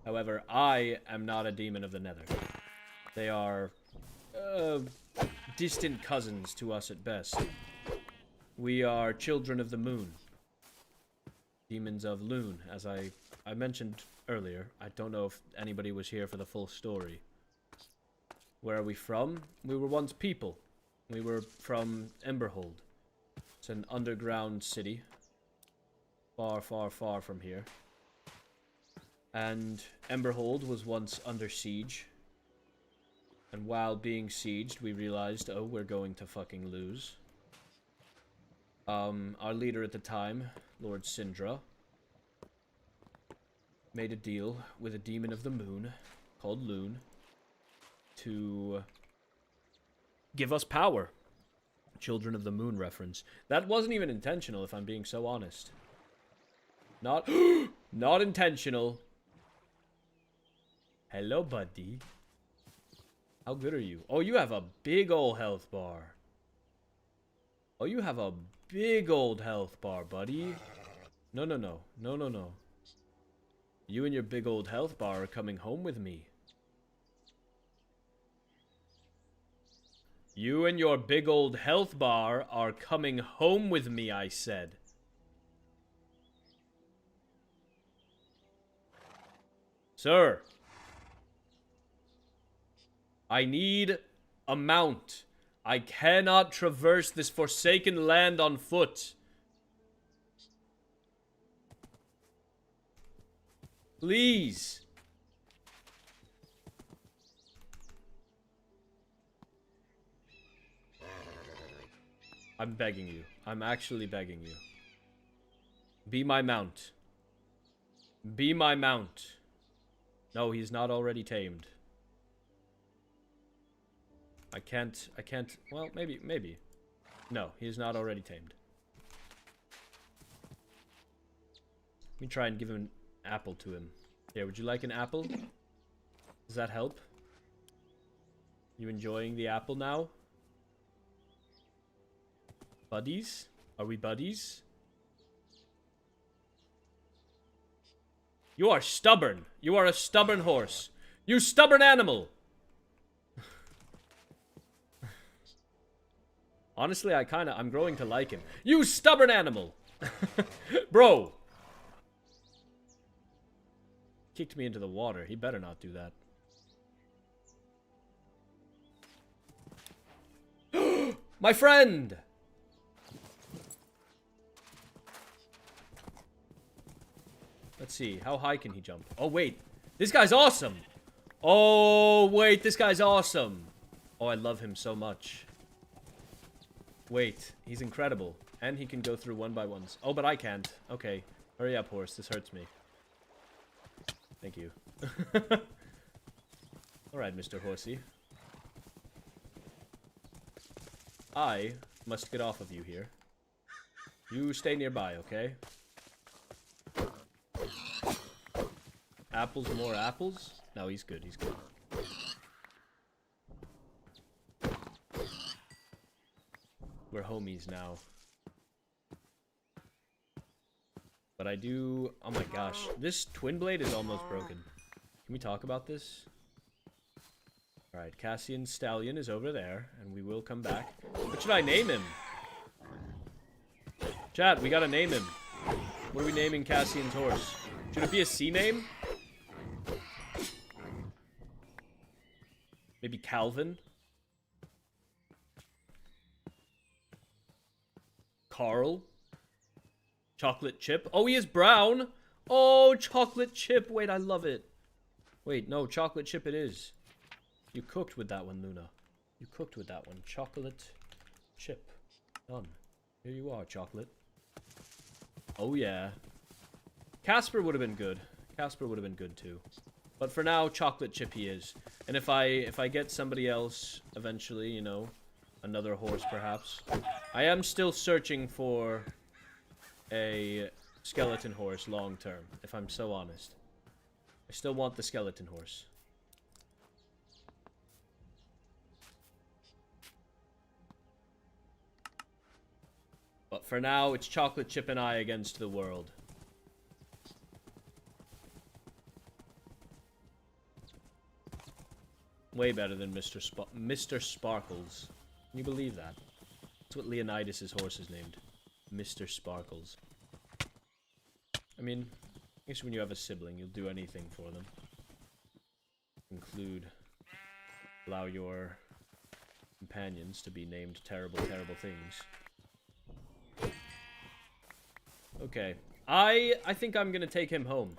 However, I am not a demon of the nether. They are distant cousins to us at best. We are children of the moon. Demons of Loon, as I mentioned earlier. I don't know if anybody was here for the full story. Where are we from? We were once people. We were from Emberhold. It's an underground city. Far, far, far from here. And Emberhold was once under siege. And while being sieged, we realized, oh, we're going to fucking lose. Our leader at the time, Lord Syndra, made a deal with a demon of the moon called Loon to give us power. Children of the Moon reference. That wasn't even intentional, if I'm being so honest. Not intentional. Hello, buddy. How good are you? Oh, you have a big old health bar. Oh, you have a big old health bar, buddy. No. You and your big old health bar are coming home with me. You and your big old health bar are coming home with me, I said. Sir. I need a mount. I cannot traverse this forsaken land on foot. Please. I'm begging you. I'm actually begging you. Be my mount. Be my mount. No, he's not already tamed. I can't, well, maybe. No, he is not already tamed. Let me try and give an apple to him. Here, would you like an apple? Does that help? You enjoying the apple now? Buddies? Are we buddies? You are stubborn. You are a stubborn horse. You stubborn animal. Honestly, I'm growing to like him. You stubborn animal. Bro. Kicked me into the water. He better not do that. My friend. Let's see. How high can he jump? Oh, wait. This guy's awesome. Oh, wait. This guy's awesome. Oh, I love him so much. Wait. He's incredible. And he can go through one by ones. Oh, but I can't. Okay. Hurry up, horse. This hurts me. Thank you. Alright, Mr. Horsey. I must get off of you here. You stay nearby, okay? Apples, more apples? No, he's good, he's good. We're homies now. But I do... Oh my gosh. This twin blade is almost broken. Can we talk about this? Alright, Cassian's stallion is over there, and we will come back. What should I name him? Chat, we gotta name him. What are we naming Cassian's horse? Should it be a C name? Maybe Calvin? Carl? Chocolate chip? Oh, he is brown! Oh, chocolate chip! Wait, I love it. Wait, no, chocolate chip it is. You cooked with that one, Luna. You cooked with that one. Chocolate chip. Done. Here you are, chocolate. Oh, yeah. Casper would have been good. Casper would have been good, too. But for now, chocolate chip he is. And if I get somebody else eventually, you know, another horse perhaps. I am still searching for a skeleton horse long term, if I'm so honest. I still want the skeleton horse. But for now, it's chocolate chip and I against the world. Way better than Mr. Sparkles. Can you believe that? That's what Leonidas' horse is named. Mr. Sparkles. I mean, I guess when you have a sibling, you'll do anything for them. Include, allow your companions to be named terrible, terrible things. Okay. I think I'm gonna take him home.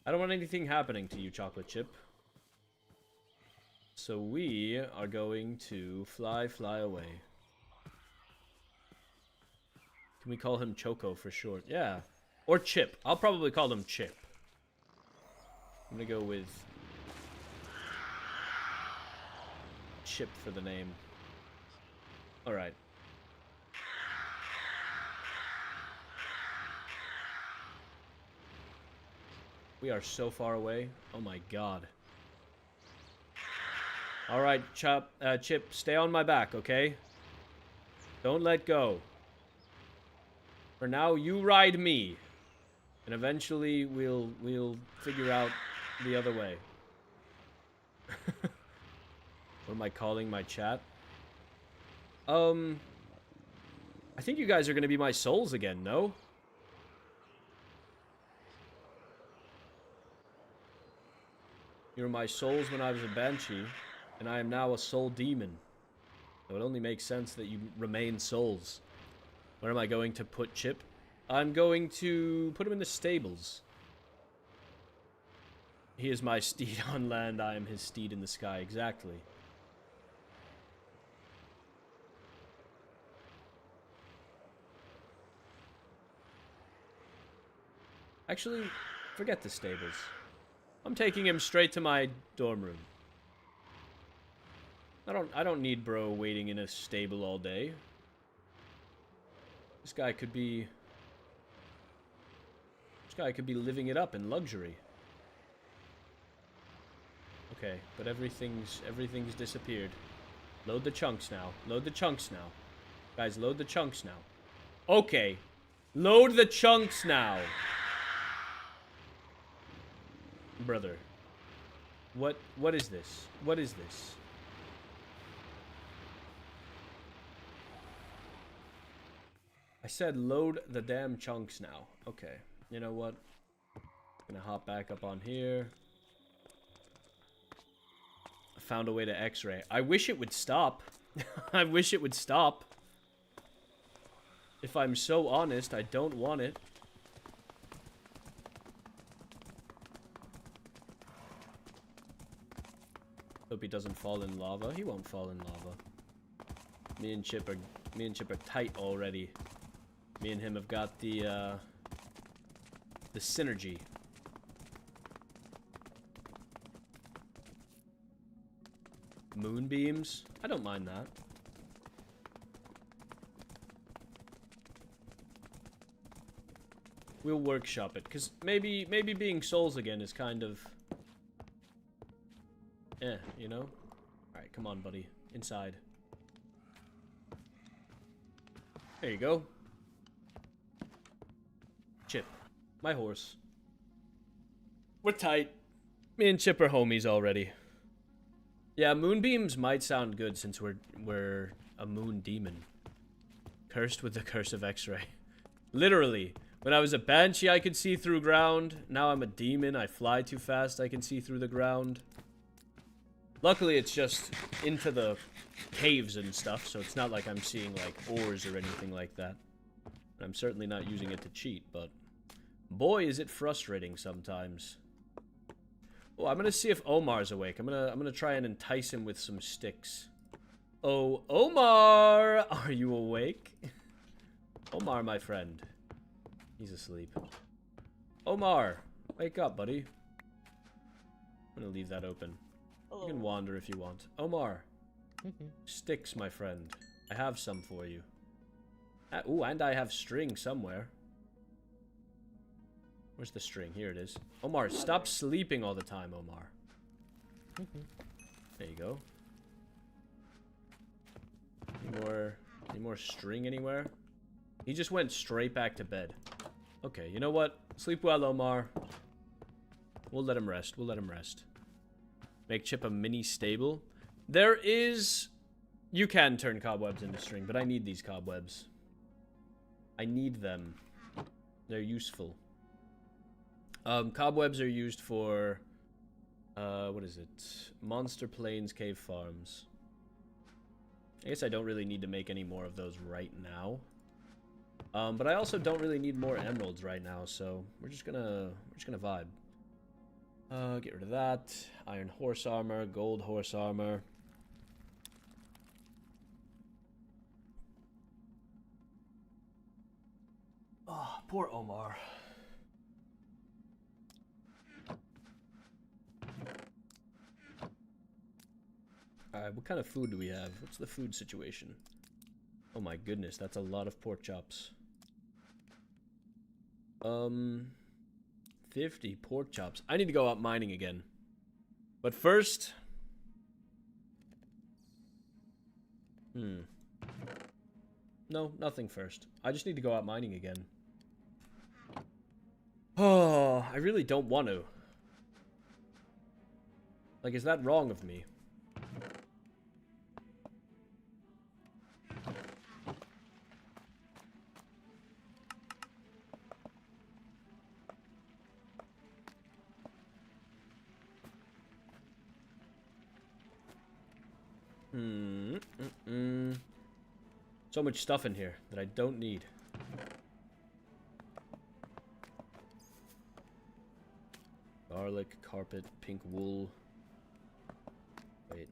I don't want anything happening to you, Chocolate Chip. So we are going to fly away. Can we call him Choco for short? Yeah. Or Chip. I'll probably call him Chip. I'm gonna go with Chip for the name. Alright. We are so far away. Oh my god. Alright, Chip, stay on my back, okay? Don't let go. For now, you ride me. And eventually, we'll figure out the other way. What am I calling my chat? I think you guys are gonna be my souls again, no? You were my souls when I was a banshee, and I am now a soul demon. So it only makes sense that you remain souls. Where am I going to put Chip? I'm going to put him in the stables. He is my steed on land, I am his steed in the sky, exactly. Actually, forget the stables. I'm taking him straight to my dorm room. I don't need bro waiting in a stable all day. This guy could be living it up in luxury. Okay, but everything's disappeared. Load the chunks now. Load the chunks now. Guys, load the chunks now. Okay. Load the chunks now. Brother. What is this? What is this? I said load the damn chunks now. Okay. You know what? I'm gonna hop back up on here. I found a way to X-ray. I wish it would stop. I wish it would stop. If I'm so honest, I don't want it. Hope he doesn't fall in lava. He won't fall in lava. Me and Chip are tight already. Me and him have got the synergy. Moonbeams? I don't mind that. We'll workshop it, because maybe being souls again is kind of... you know? Alright, come on, buddy. Inside. There you go. Chip. My horse. We're tight. Me and Chip are homies already. Yeah, moonbeams might sound good since we're a moon demon. Cursed with the curse of X-ray. Literally. When I was a banshee, I could see through ground. Now I'm a demon. I fly too fast. I can see through the ground. Luckily, it's just into the caves and stuff, so it's not like I'm seeing, like, ores or anything like that. I'm certainly not using it to cheat, but... boy, is it frustrating sometimes. Oh, I'm gonna see if Omar's awake. I'm gonna try and entice him with some sticks. Oh, Omar! Are you awake? Omar, my friend. He's asleep. Omar! Wake up, buddy. I'm gonna leave that open. Hello. You can wander if you want. Omar. Sticks, my friend. I have some for you. Ooh, and I have string somewhere. Where's the string? Here it is. Omar, stop sleeping all the time, Omar. There you go. Any more string anywhere? He just went straight back to bed. Okay, you know what? Sleep well, Omar. We'll let him rest. We'll let him rest. Make Chip a mini stable. There is... You can turn cobwebs into string, but I need these cobwebs. I need them. They're useful. Cobwebs are used for... what is it? Monster Plains Cave Farms. I guess I don't really need to make any more of those right now. But I also don't really need more emeralds right now, so we're just gonna vibe. Get rid of that. Iron horse armor, gold horse armor. Oh, poor Omar. Alright, what kind of food do we have? What's the food situation? Oh my goodness, that's a lot of pork chops. 50 pork chops. I need to go out mining again. But first... No, nothing first. I just need to go out mining again. Oh, I really don't want to. Like, is that wrong of me? So much stuff in here that I don't need. Garlic, carpet, pink wool. Wait.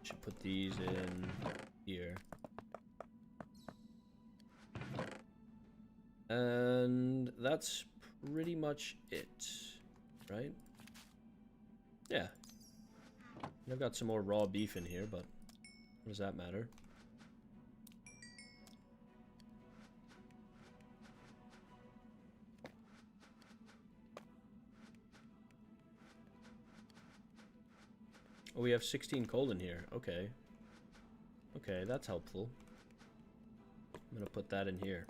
Should put these in here. And that's pretty much it. Right? Yeah. I've got some more raw beef in here, but what does that matter? Oh, we have 16 coal in here. Okay. Okay, that's helpful. I'm gonna put that in here.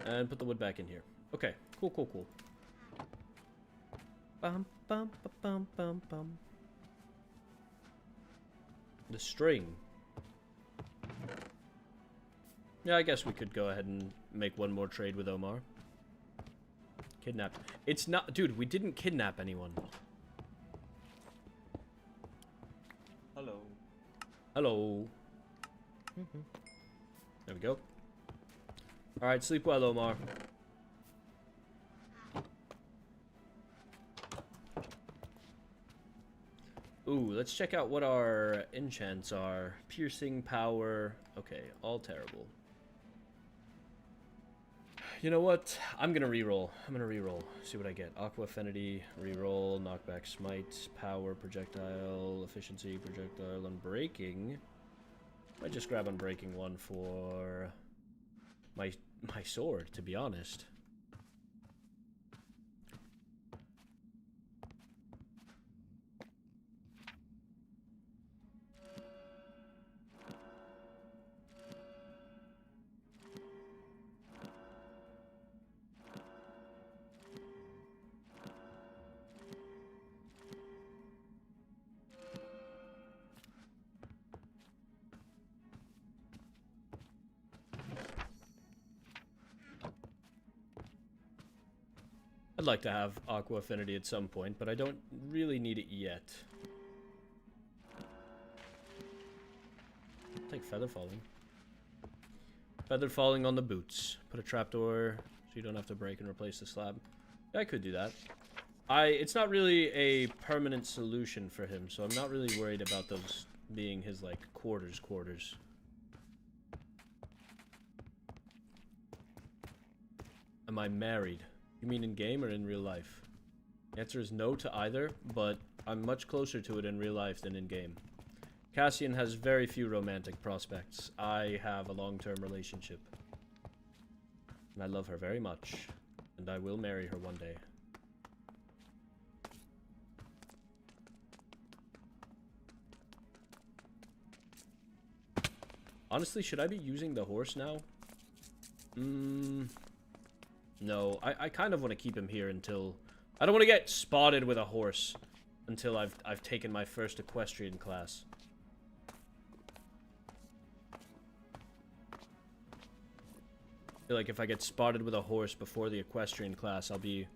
And put the wood back in here. Okay, cool, cool, cool. Bum, bum, ba, bum, bum, bum. The string. Yeah, I guess we could go ahead and make one more trade with Omar. Kidnap. It's not... Dude, we didn't kidnap anyone. Hello. Hello. There we go. Alright, sleep well, Omar. Ooh, let's check out what our enchants are. Piercing, power. Okay, all terrible. You know what? I'm gonna reroll. See what I get. Aqua Affinity, reroll, knockback, smite, power, projectile, efficiency, projectile, unbreaking. Might just grab unbreaking one for my sword, to be honest. I'd like to have Aqua Affinity at some point, but I don't really need it yet. I'll take Feather Falling. Feather Falling on the boots. Put a trapdoor so you don't have to break and replace the slab. Yeah, I could do that. It's not really a permanent solution for him, so I'm not really worried about those being his, like, quarters. Am I married? You mean in game or in real life? The answer is no to either, but I'm much closer to it in real life than in game. Cassian has very few romantic prospects. I have a long-term relationship. And I love her very much. And I will marry her one day. Honestly, should I be using the horse now? No, I kind of want to keep him here until... I don't want to get spotted with a horse until I've taken my first equestrian class. I feel like if I get spotted with a horse before the equestrian class, I'll be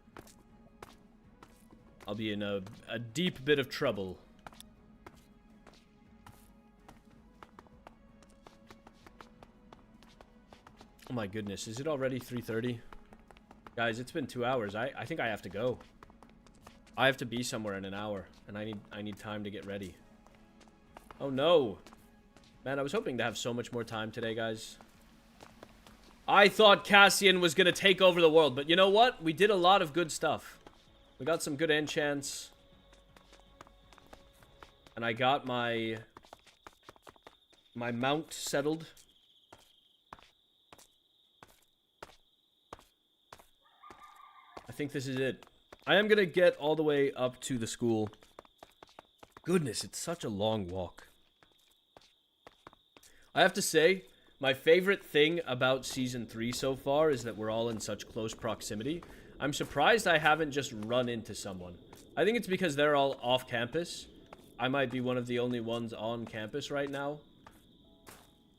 in a deep bit of trouble. Oh my goodness, is it already 3:30? Guys, it's been 2 hours. I think I have to go. I have to be somewhere in an hour, and I need time to get ready. Oh no. Man, I was hoping to have so much more time today, guys. I thought Cassian was gonna take over the world, but you know what? We did a lot of good stuff. We got some good enchants. And I got my mount settled. I think this is it. I am gonna get all the way up to the school. Goodness, it's such a long walk. I have to say, my favorite thing about Season 3 so far is that we're all in such close proximity. I'm surprised I haven't just run into someone. I think it's because they're all off campus. I might be one of the only ones on campus right now.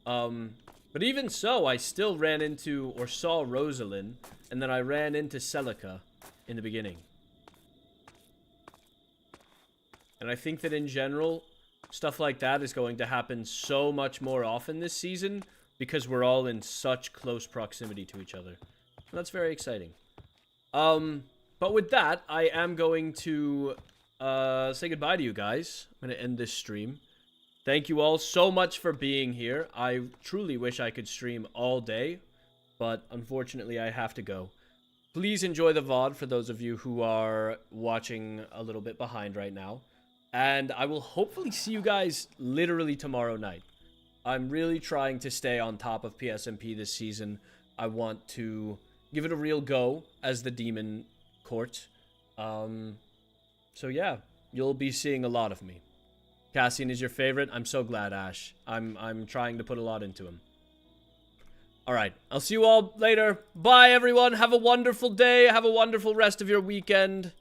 But even so, I still ran into or saw Rosalind, and then I ran into Celica in the beginning. And I think that in general, stuff like that is going to happen so much more often this season because we're all in such close proximity to each other. And that's very exciting. But with that, I am going to say goodbye to you guys. I'm going to end this stream. Thank you all so much for being here. I truly wish I could stream all day, but unfortunately I have to go. Please enjoy the VOD for those of you who are watching a little bit behind right now. And I will hopefully see you guys literally tomorrow night. I'm really trying to stay on top of PSMP this season. I want to give it a real go as the Demon Court. So yeah, you'll be seeing a lot of me. Cassian is your favorite. I'm so glad, Ash. I'm trying to put a lot into him. Alright, I'll see you all later. Bye, everyone. Have a wonderful day. Have a wonderful rest of your weekend.